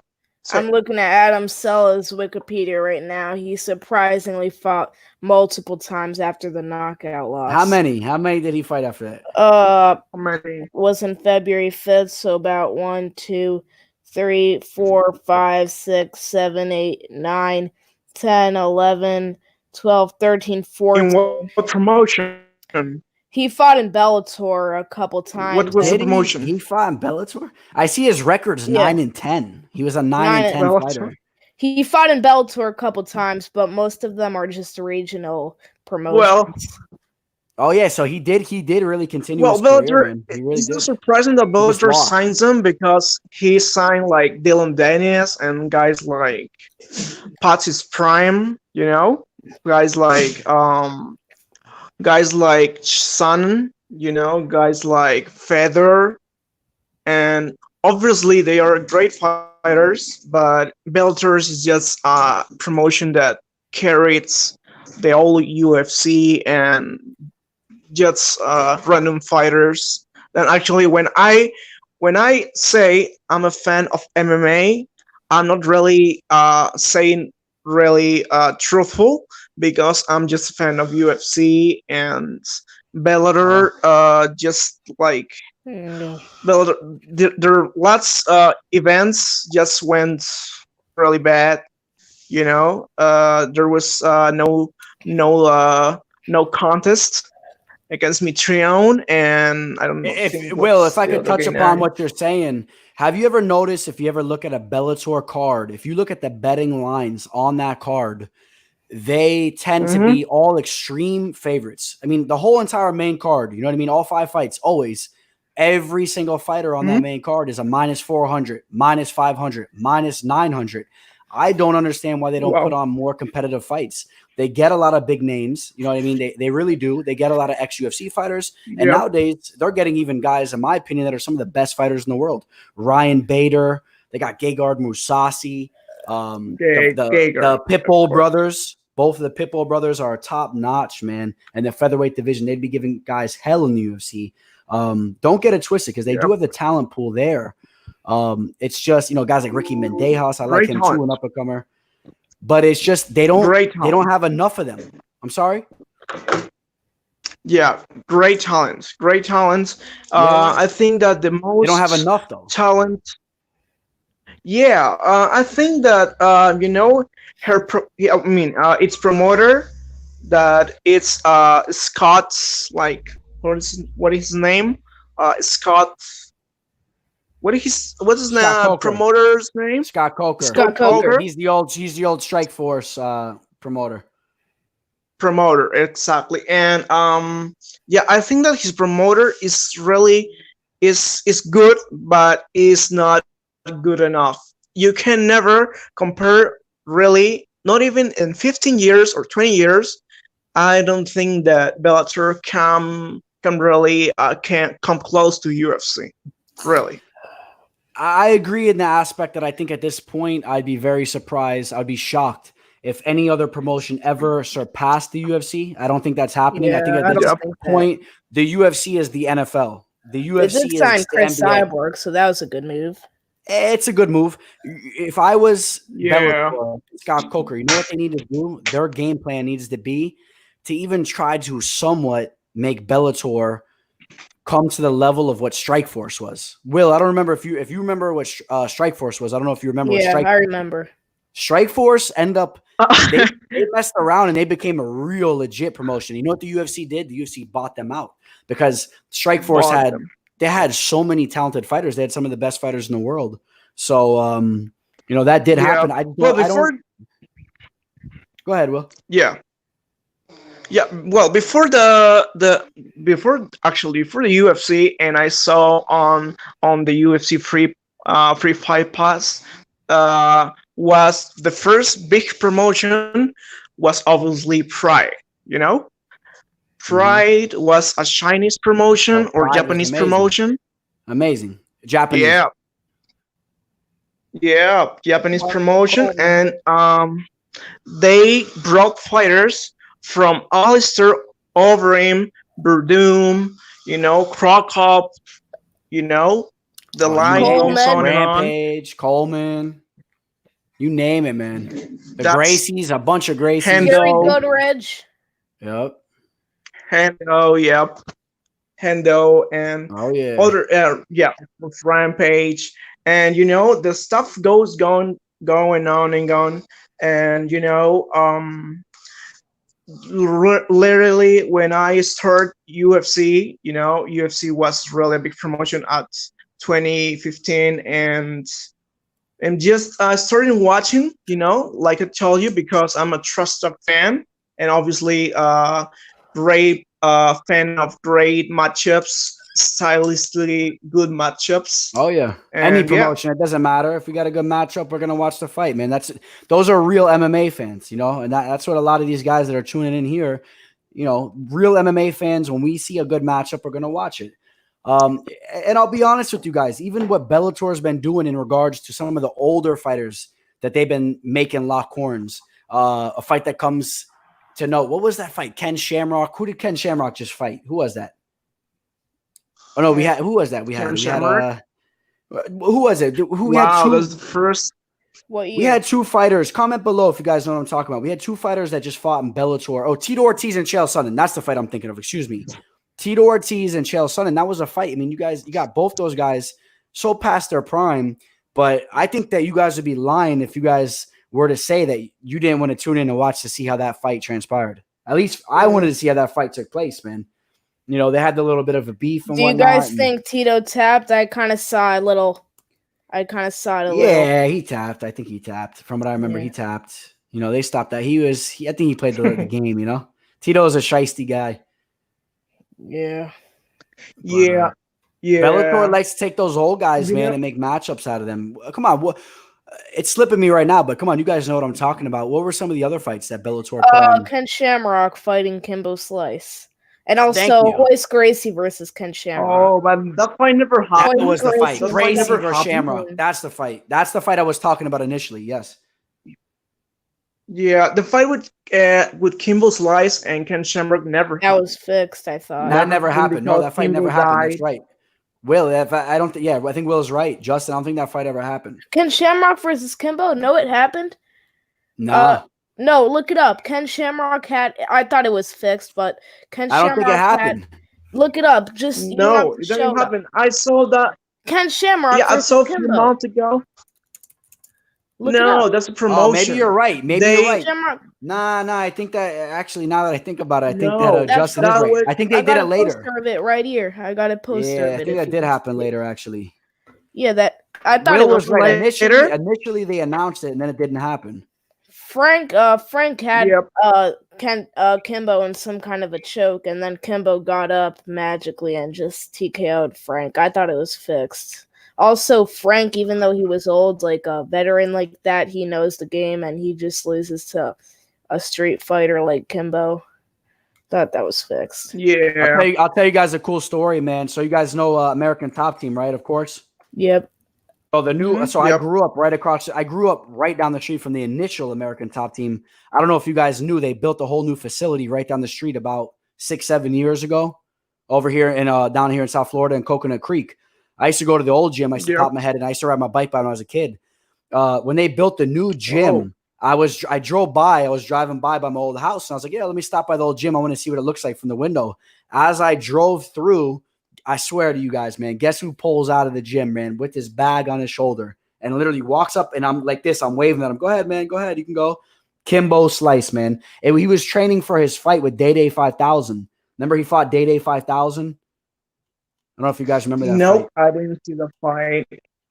I'm looking at Adam Sella's Wikipedia right now. He surprisingly fought multiple times after the knockout loss. How many? How many did he fight after that? How many? Was in February 5th, so about 1, 2, 3, 4, 5, 6, 7, 8, 9, 10, 11, 12, 13, 14. In what promotion? He fought in Bellator a couple times. What was the Did promotion? he fought in Bellator? I see his record's Yeah. 9-10. He was a 9-10 Bellator. fighter. He fought in Bellator a couple times, but most of them are just regional promotions. Well, Oh yeah, so he did really continue well, his career, Bellator. man. He really It's not did. surprising that just Bellator lost. signs him because he signed like Dylan Dennis and guys like Patsy's Prime. You know, guys like Sun. You know, guys like Feather, and obviously they are great fighters. But Bellator is just a promotion that carries the whole UFC and just random fighters. And actually, when I say I'm a fan of MMA, I'm not really saying really truthful because I'm just a fan of UFC and Bellator. Just like Bellator, there are lots events just went really bad. You know, there was no contest against Mitrione, and I don't know. If I could touch upon what you're saying, have you ever noticed, if you ever look at a Bellator card, if you look at the betting lines on that card, they tend to be all extreme favorites. I mean, the whole entire main card, you know what I mean? All 5 fights, always. Every single fighter on that main card is a -400, -500, -900. I don't understand why they don't put on more competitive fights. They get a lot of big names. You know what I mean? They really do. They get a lot of ex-UFC fighters. And nowadays, they're getting even guys, in my opinion, that are some of the best fighters in the world. Ryan Bader. They got Gegard Mousasi. The Pitbull brothers. Both of the Pitbull brothers are top-notch, man. And the featherweight division, they'd be giving guys hell in the UFC. Don't get it twisted because they do have the talent pool there. It's just, you know, guys like Ricky Mendejas. I like him too, an up-and-comer. But it's just they don't have enough of them. I'm sorry. Yeah, great talents. I think that the most they don't have enough though. Talent. Yeah, I think that you know its promoter that it's Scott's like what is his name? Scott. What's his name? Promoter's name? Scott Coker. Scott Coker. He's the old Strike Force promoter. Promoter, exactly. And yeah, I think that his promoter is really is good, but is not good enough. You can never compare really, not even in 15 years or 20 years. I don't think that Bellator can really can come close to UFC. Really. I agree in the aspect that I think at this point, I'd be very surprised. I'd be shocked if any other promotion ever surpassed the UFC. I don't think that's happening. I think at this point, the UFC is the NFL. The UFC they did sign Chris the NBA. Cyborg, so that was a good move. It's a good move. If I was Scott Coker, you know what they need to do? Their game plan needs to be to even try to somewhat make Bellator come to the level of what Strikeforce was. Will, I don't remember if you remember what Strikeforce was. I don't know if you remember. Yeah, I remember. Strikeforce they messed around and they became a real legit promotion. You know what the UFC did? The UFC bought them out because Strikeforce had so many talented fighters. They had some of the best fighters in the world. So you know that did happen. Go ahead, Will. Yeah. Yeah, well, before the UFC, and I saw on the UFC free fight pass, was the first big promotion was obviously Pride. You know, Pride was a Chinese promotion or Japanese promotion. Amazing, Japanese. Yeah, Japanese promotion, and they brought fighters from Alistair Overeem, Verdum, you know, Krokop, you know, the line goes on Rampage, Coleman, you name it, man. The Gracies, a bunch of Gracies. Very good, Reg. Yep. Hendo, and other, with Rampage, and you know, the stuff going on and on, and you know, literally when I started UFC, UFC was really a big promotion at 2015, and just started watching, like I told you, because I'm a trust dog fan, and obviously great fan of great matchups, stylistically good matchups. Oh yeah, And any promotion, it doesn't matter. If we got a good matchup, we're gonna watch the fight, man. Those are real MMA fans, and that's what a lot of these guys that are tuning in here, real MMA fans. When we see a good matchup, we're gonna watch it. And I'll be honest with you guys, even what Bellator's been doing in regards to some of the older fighters that they've been making lock horns. A fight that comes to note. What was that fight? Ken Shamrock. Who did Ken Shamrock just fight? Who was that? Oh no, who was that? We had who was it? We had two. That was the first. What year? We had two fighters. Comment below if you guys know what I'm talking about. We had two fighters that just fought in Bellator. Oh, Tito Ortiz and Chael Sonnen. That's the fight I'm thinking of. Excuse me. Tito Ortiz and Chael Sonnen. That was a fight. I mean, you got both those guys so past their prime. But I think that you guys would be lying if you guys were to say that you didn't want to tune in and watch to see how that fight transpired. At least I wanted to see how that fight took place, man. They had the little bit of a beef and whatnot. Do you guys think Tito tapped? I kind of saw a little. Yeah, he tapped. I think he tapped. From what I remember, he tapped. They stopped that. I think he played the game, Tito is a shiesty guy. Yeah. Yeah. Bellator likes to take those old guys, man, and make matchups out of them. Come on. It's slipping me right now, but come on. You guys know what I'm talking about. What were some of the other fights that Bellator put on? Ken Shamrock fighting Kimbo Slice. And also Royce Gracie versus Ken Shamrock. Oh, but that fight never happened. That was the fight. Gracie versus Shamrock. That's the fight. That's the fight I was talking about initially. Yes. Yeah, the fight with Kimbo Slice and Ken Shamrock never happened. That was fixed, I thought. That never happened. No, that fight never happened. That's right. Will, I don't think. Yeah, I think Will's right. Justin, I don't think that fight ever happened. Ken Shamrock versus Kimbo? No, it happened. No. No, look it up. Ken Shamrock had. I thought it was fixed, but Ken Shamrock. I don't think it happened. Look it up. Just no, it didn't happen. I saw that. Ken Shamrock. Yeah, I saw a few months ago. No, that's a promotion. Oh, maybe you're right. Maybe you're right. Shamrock. Nah. I think that actually, now that I think about it, I think that Justin is right. I think they did it later. Poster of it right here. I got a poster. Yeah, I think that did happen later, actually. Yeah, I thought Will it was right. Initially, they announced it, and then it didn't happen. Frank had Kimbo in some kind of a choke, and then Kimbo got up magically and just TKO'd Frank. I thought it was fixed. Also, Frank, even though he was old, like a veteran like that, he knows the game, and he just loses to a street fighter like Kimbo. Thought that was fixed. Yeah. I'll tell you guys a cool story, man. So you guys know American Top Team, right? Of course. Yep. Oh, the new. So I grew up I grew up right down the street from the initial American Top Team. I don't know if you guys knew they built a whole new facility right down the street about 6-7 years ago, over here in down here in South Florida in Coconut Creek. I used to go to the old gym. I used to pop my head, and I used to ride my bike by when I was a kid. When they built the new gym, I drove by. I was driving by my old house, and I was like, "Yeah, let me stop by the old gym. I want to see what it looks like from the window." As I drove through, I swear to you guys, man, guess who pulls out of the gym, man, with his bag on his shoulder and literally walks up, and I'm like this. I'm waving at him. Go ahead, man. Go ahead. You can go. Kimbo Slice, man. And he was training for his fight with Day 5000. Remember he fought Day 5000? I don't know if you guys remember that fight. Nope, I didn't see the fight.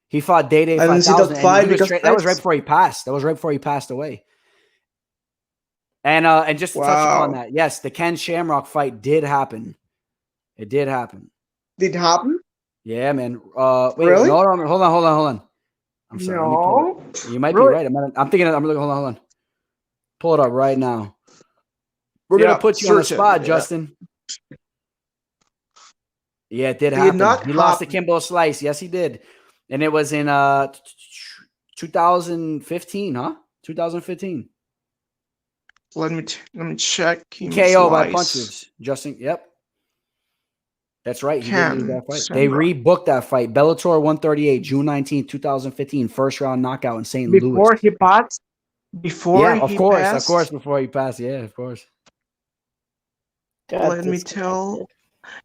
He fought Day 5000. I didn't see the fight because that was right before he passed. That was right before he passed away. And just to touch upon that, yes, the Ken Shamrock fight did happen. It did happen. Did it happen? Yeah, man. Wait, really? Hold on. I'm sorry. No. You might be right. I'm thinking. I'm looking. Hold on. Pull it up right now. We're gonna put you on the spot, Justin. Yeah, it did happen. He lost to Kimbo Slice. Yes, he did. And it was in 2015, huh? 2015. Let me check. KO by punches. Justin. Yep. That's right. He did lose that fight. They rebooked that fight. Bellator 138, June 19th, 2015. First round knockout in St. Louis. Before he passed? Of course, before he passed. Yeah, of course. Let me tell.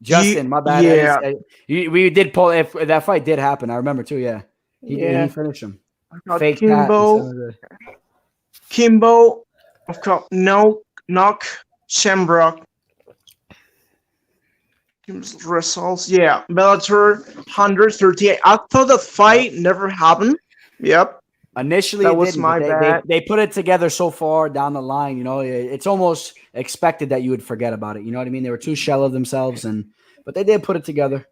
Justin, my bad. Yeah. We did pull. If that fight did happen, I remember too. Yeah. He finished him. Fake Kimbo. Kimbo, of course, knock Shamrock. Results, yeah. Bellator 138. I thought the fight never happened. Yep. Initially, That it was didn't, my but bad. they put it together so far down the line. You know, it's almost expected that you would forget about it. You know what I mean? They were too shell of themselves, but they did put it together.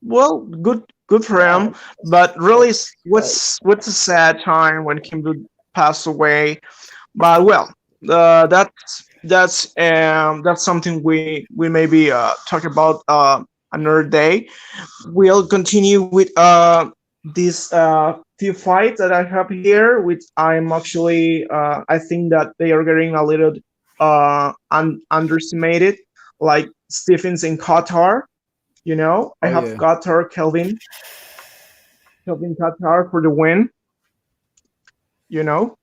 Well, good for him. But really, what's a sad time when Kimbo passed away. But well, that's something we maybe talk about another day. We'll continue with these few fights that I have here, which I'm actually I think that they are getting a little underestimated, like Stephens in Qatar. You know, I have Qatar Kelvin Qatar for the win. You know,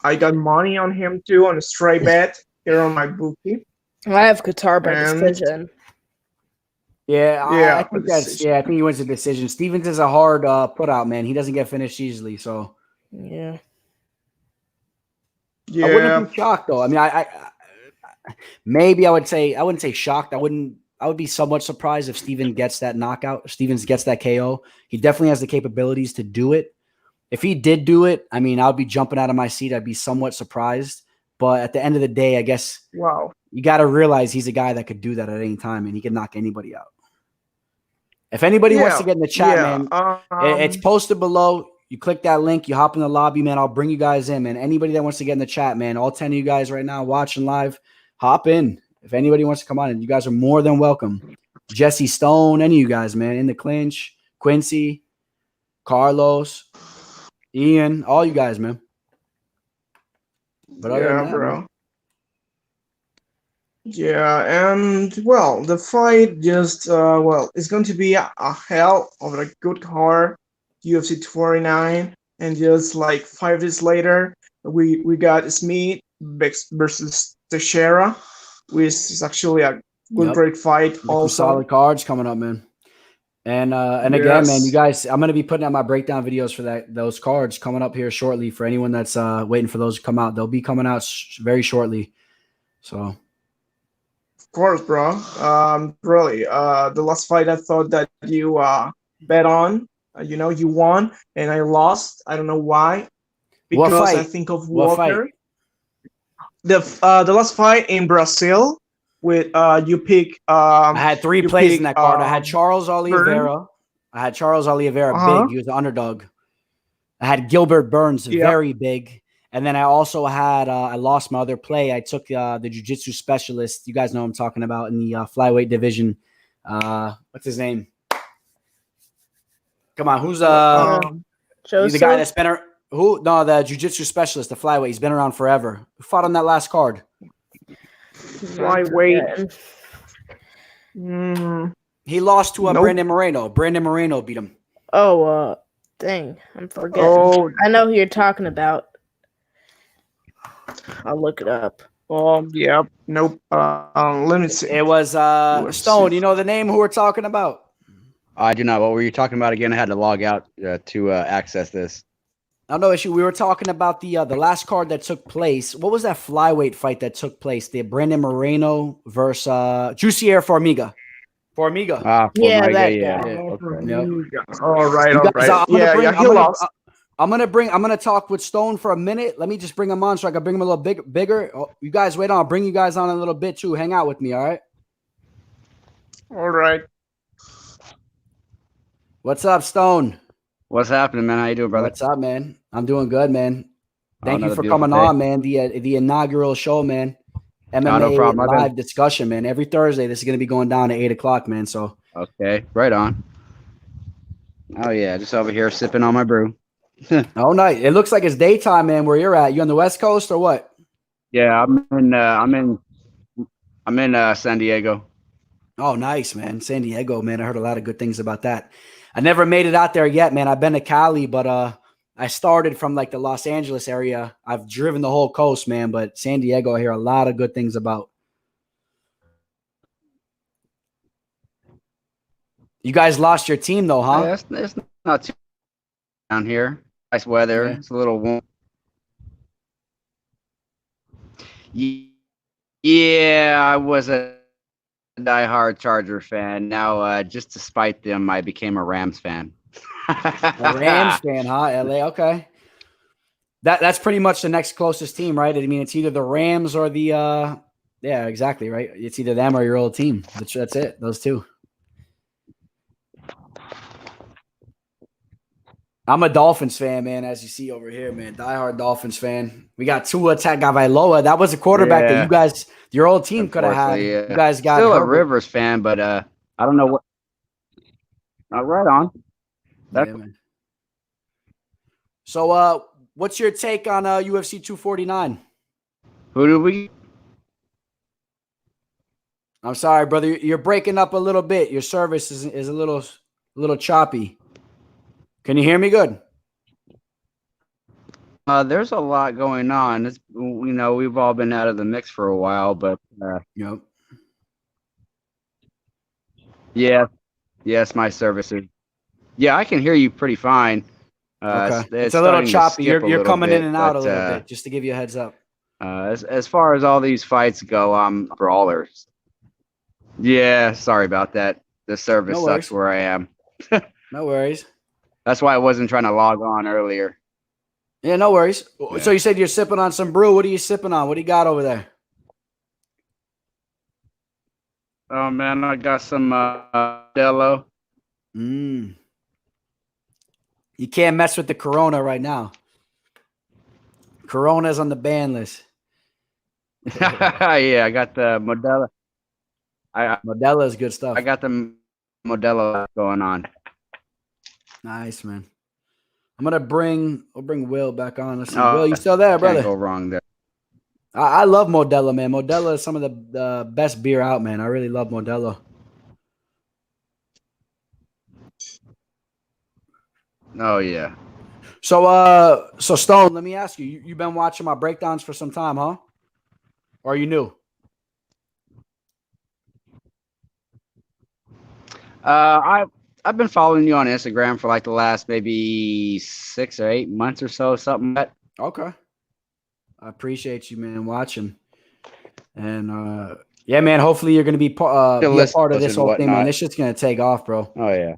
I got money on him too on a straight bet here on my bookie. I have Qatar by decision. Yeah, I think I think he wins the decision. Stephens is a hard put out, man. He doesn't get finished easily, so yeah. I wouldn't be shocked though. I mean, I maybe I wouldn't say shocked. I would be somewhat surprised if Stephens gets that knockout. Stephens gets that KO. He definitely has the capabilities to do it. If he did do it, I mean, I'd be jumping out of my seat. I'd be somewhat surprised. But at the end of the day, I guess you got to realize he's a guy that could do that at any time, and he can knock anybody out. If anybody wants to get in the chat, man, it's posted below. You click that link. You hop in the lobby, man. I'll bring you guys in, man. Anybody that wants to get in the chat, man, all 10 of you guys right now watching live, hop in. If anybody wants to come on, you guys are more than welcome. Jesse Stone, any of you guys, man, in the clinch. Quincy, Carlos, Ian, all you guys, man. But other than that, bro. Man. Yeah, and well, the fight just it's going to be a hell of a good card, UFC 249, and just like 5 days later, we got Smith versus Teixeira, which is actually a great fight. Also, solid cards coming up, man. And again, man, you guys, I'm gonna be putting out my breakdown videos for those cards coming up here shortly. For anyone that's waiting for those to come out, they'll be coming out very shortly. So. Of course, bro. Really, the last fight I thought that you bet on, you won, and I lost. I don't know why. Because I think of Walker. The last fight in Brazil with you pick. I had 3 plays in that card. I had Charles Oliveira. Big. He was the underdog. I had Gilbert Burns, very big. And then I also had I lost my other play. I took the jiu-jitsu specialist. You guys know what I'm talking about in the flyweight division. What's his name? Come on, who's the guy that's been the jiu-jitsu specialist, the flyweight. He's been around forever. Who fought on that last card? Flyweight. He lost to Brandon Moreno. Brandon Moreno beat him. Oh, dang. I'm forgetting. Oh, I know who you're talking about. I'll look it up. Oh, yeah. Nope. Let me see. It was Stone. You know the name who we're talking about? I do not. What were you talking about again? I had to log out to access this. Oh, no issue. We were talking about the last card that took place. What was that flyweight fight that took place? The Brandon Moreno versus Jussier Formiga. Formiga. Yeah, that yeah. guy. Yep. All right. I'm gonna talk with Stone for a minute. Let me just bring him on so I can bring him a little bigger. Oh, you guys wait on. I'll bring you guys on a little bit too. Hang out with me, all right? All right. What's up, Stone? What's happening, man? How you doing, brother? What's up, man? I'm doing good, man. Thank you for coming on, man. The inaugural show, man. MMA live discussion, man. Every Thursday, this is gonna be going down at 8:00, man. So okay, right on. Oh yeah, just over here sipping on my brew. Oh, nice. It looks like it's daytime, man. Where you're at? You on the West Coast or what? Yeah, I'm in San Diego. Oh, nice, man. San Diego, man. I heard a lot of good things about that. I never made it out there yet, man. I've been to Cali, but I started from like the Los Angeles area. I've driven the whole coast, man. But San Diego, I hear a lot of good things about. You guys lost your team, though, huh? Yeah, it's not too down here. Nice weather. Yeah. It's a little warm. Yeah, I was a diehard Charger fan. Now, just to spite them, I became a Rams fan. A Rams fan, huh? LA. Okay. That's pretty much the next closest team, right? I mean, it's either the Rams or the yeah, exactly, right? It's either them or your old team. That's it. Those two. I'm a Dolphins fan, man, as you see over here, man. Diehard Dolphins fan. We got Tua Tagovailoa. That was a quarterback that you guys, your old team could have had. You guys got still a Herbert. Rivers fan, but I don't know what. Right on. Yeah, man. So, what's your take on UFC 249? Who do we? I'm sorry, brother. You're breaking up a little bit. Your service is a little choppy. Can you hear me good? There's a lot going on. It's, we've all been out of the mix for a while, but Yep. Yeah, yes, my services. Yeah, I can hear you pretty fine. Okay. It's a little choppy. You're coming in and out a little bit, just to give you a heads up. As far as all these fights go, I'm brawlers. Yeah, sorry about that. The service sucks where I am. No worries. That's why I wasn't trying to log on earlier. Yeah, no worries. Yeah. So you said you're sipping on some brew. What are you sipping on? What do you got over there? Oh, man, I got some Modelo. You can't mess with the Corona right now. Corona's on the list. Yeah, I got the Modelo. Modelo is good stuff. I got the Modelo going on. Nice, man. We'll bring Will back on. Let's see. Will, you still there, brother? Can't go wrong there. I love Modelo, man. Modelo is some of the best beer out, man. I really love Modelo. Oh yeah. So Stone, let me ask you. You've been watching my breakdowns for some time, huh? Or are you new? I've been following you on Instagram for like the last maybe 6 or 8 months or so, something like that. Okay. I appreciate you, man, watching. And yeah, man, hopefully you're gonna be a part of this whole thing, man. This shit's gonna take off, bro. Oh yeah.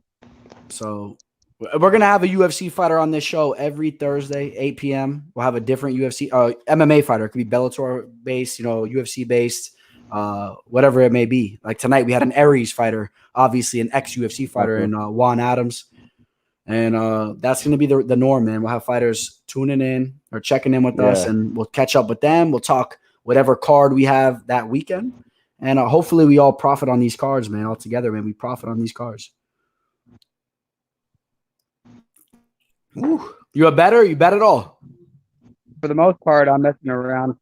So we're gonna have a UFC fighter on this show every Thursday, 8 p.m. We'll have a different UFC MMA fighter. It could be Bellator based, UFC based, whatever it may be. Like tonight, we had an Aries fighter, obviously an ex-UFC fighter, and Juan Adams. And that's going to be the norm, man. We'll have fighters tuning in or checking in with us, and we'll catch up with them. We'll talk whatever card we have that weekend. And hopefully we all profit on these cards, man, all together, man. We profit on these cards. Ooh. You a better? You bet it all? For the most part, I'm messing around.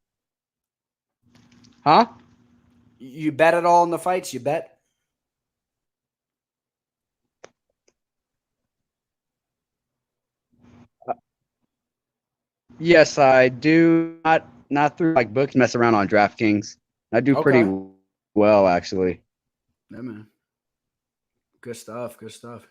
Huh? You bet it all in the fights? You bet? Yes, I do. Not through like books, mess around on DraftKings. I do pretty well, actually. Yeah, man. Good stuff. Good stuff.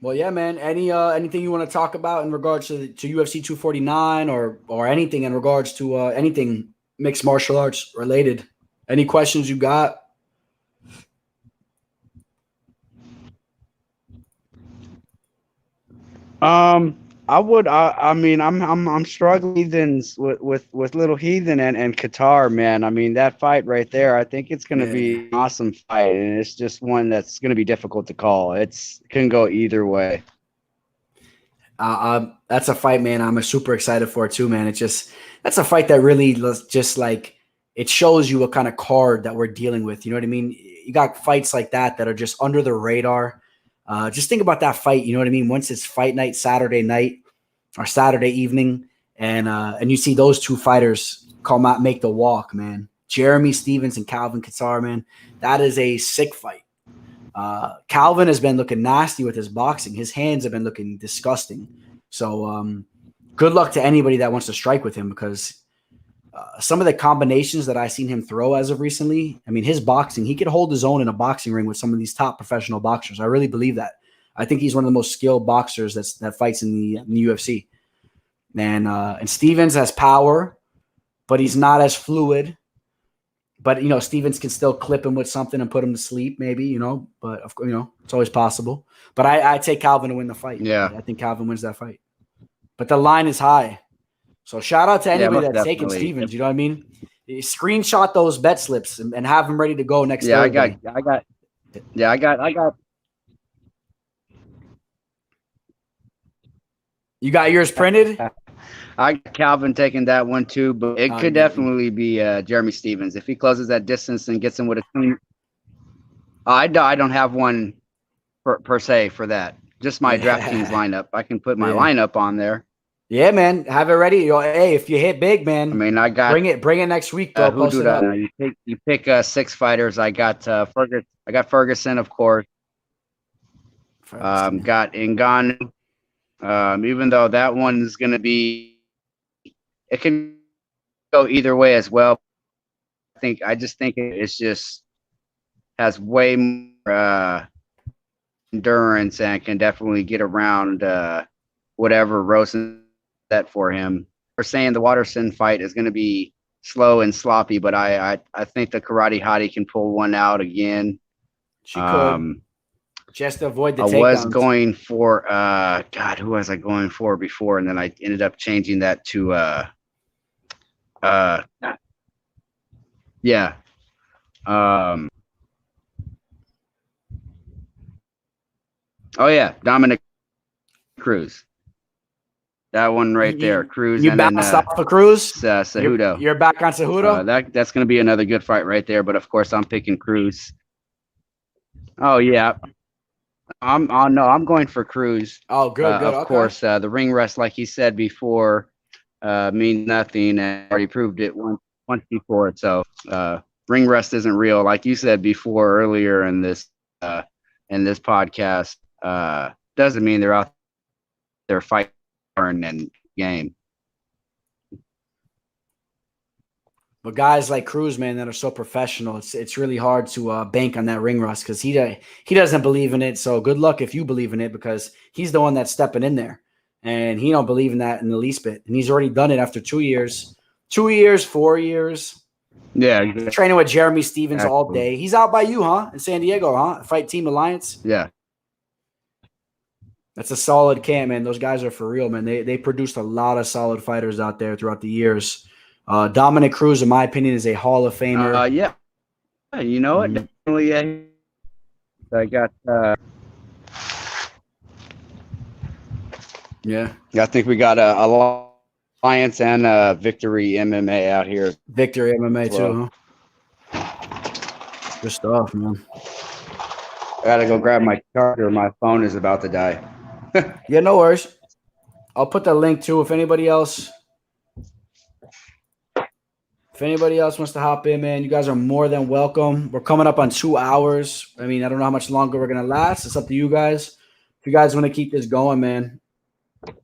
Well, yeah, man. Anything you want to talk about in regards to UFC 249 or anything in regards to anything mixed martial arts related? Any questions you got? I mean, I'm struggling with Little Heathen and Qatar, man. I mean, that fight right there, I think it's going to be an awesome fight, and it's just one that's going to be difficult to call. It can go either way. That's a fight, man. I'm super excited for it too, man. That's a fight that really just like it shows you what kind of card that we're dealing with. You know what I mean? You got fights like that are just under the radar. Just think about that fight. You know what I mean? Once it's fight night, Saturday night or Saturday evening, and you see those two fighters come out, make the walk, man. Jeremy Stephens and Calvin Kattar, man. That is a sick fight. Calvin has been looking nasty with his boxing. His hands have been looking disgusting. So good luck to anybody that wants to strike with him because some of the combinations that I've seen him throw as of recently, I mean, his boxing, he could hold his own in a boxing ring with some of these top professional boxers. I really believe that. I think he's one of the most skilled boxers that fights in the UFC. And Stephens has power. but he's not as fluid. But, Stevens can still clip him with something and put him to sleep, maybe, but, of course, it's always possible. But I take Calvin to win the fight. Yeah. I think Calvin wins that fight. But the line is high. So shout out to anybody that's taking Stevens. You know what I mean? Screenshot those bet slips and have them ready to go next Thursday. I got. You got yours printed? I got Calvin taking that one too, but it could definitely be Jeremy Stevens if he closes that distance and gets him with a clean. I don't have one per se for that. Just my DraftKings lineup. I can put my lineup on there. Yeah, man, have it ready. Hey, if you hit big, man, I mean, I got bring it next week. Though, who do that? You pick 6 fighters. I got Ferguson. I got Ferguson, of course. Got Ngannou. Even though that one is going to be. It can go either way as well. I just think it's just has way more endurance and can definitely get around whatever Rosen set for him. We're saying the Watterson fight is going to be slow and sloppy, but I think the Karate Hottie can pull one out again. She could. Just to avoid the takedowns. I was going for who was I going for before, and then I ended up changing that to Dominic Cruz. That one right there, Cruz. You bounced off of Cruz? Cejudo. You're back on Cejudo? That's going to be another good fight right there, but of course I'm picking Cruz. Oh yeah. I'm going for Cruz. Oh, good. Of course, the ring rust, like he said before, means nothing, and already proved it once before. So ring rust isn't real, like you said before earlier in this podcast. Doesn't mean they're out there fighting and game. But guys like Cruz, man, that are so professional, it's really hard to bank on that ring rust because he doesn't believe in it. So good luck if you believe in it, because he's the one that's stepping in there, and he don't believe in that in the least bit. And he's already done it after 2 years, 4 years. Yeah, exactly. Training with Jeremy Stevens all day. He's out by you, huh? In San Diego, huh? Fight Team Alliance. Yeah. That's a solid camp, man. Those guys are for real, man. They produced a lot of solid fighters out there throughout the years. Dominic Cruz, in my opinion, is a Hall of Famer. Yeah. You know what? Definitely. Yeah. I got. Yeah. I think we got a Alliance and Victory MMA out here. Victory MMA too, huh? Good stuff, man. I gotta go grab my charger. My phone is about to die. Yeah, no worries. I'll put the link too. If anybody else wants to hop in, man, you guys are more than welcome. We're coming up on 2 hours. I mean, I don't know how much longer we're gonna last. It's up to you guys. If you guys want to keep this going, man,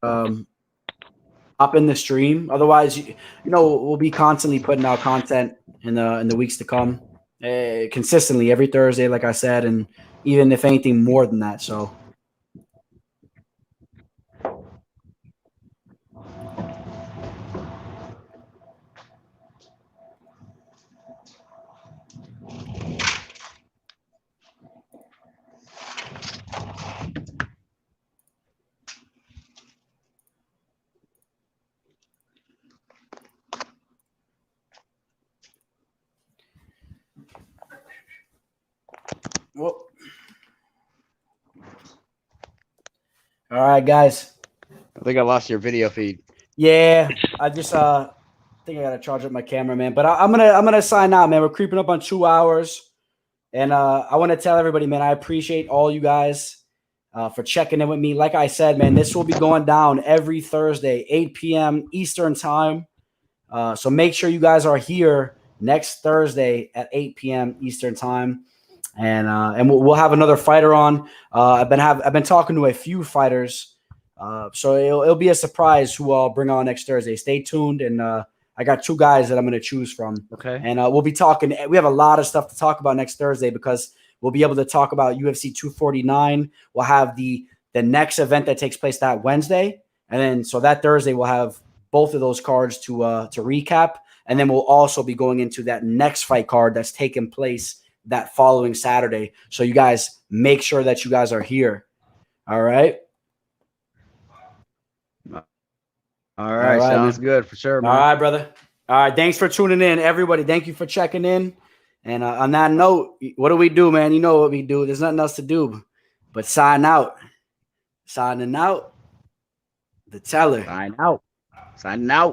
hop in the stream. Otherwise, we'll be constantly putting out content in the weeks to come, consistently every Thursday, like I said, and even if anything more than that. So. Well, all right, guys. I think I lost your video feed. Yeah, I just think I gotta charge up my camera, man. But I'm gonna sign out, man. We're creeping up on 2 hours, and I want to tell everybody, man, I appreciate all you guys for checking in with me. Like I said, man, this will be going down every Thursday, 8 p.m. Eastern time. So make sure you guys are here next Thursday at 8 p.m. Eastern time. And we'll have another fighter on. I've been talking to a few fighters, so it'll be a surprise who I'll bring on next Thursday. Stay tuned, and I got 2 guys that I'm going to choose from. Okay. And we'll be talking. We have a lot of stuff to talk about next Thursday because we'll be able to talk about UFC 249. We'll have the next event that takes place that Wednesday, and then so that Thursday we'll have both of those cards to recap. And then we'll also be going into that next fight card that's taking place that following Saturday. So you guys make sure that you guys are here. All right. All right, sounds good for sure, man. All right, brother. All right, thanks for tuning in, everybody. Thank you for checking in. And on that note, what do we do, man? You know what we do. There's nothing else to do but sign out. Signing out. The teller. Sign out. Signing out.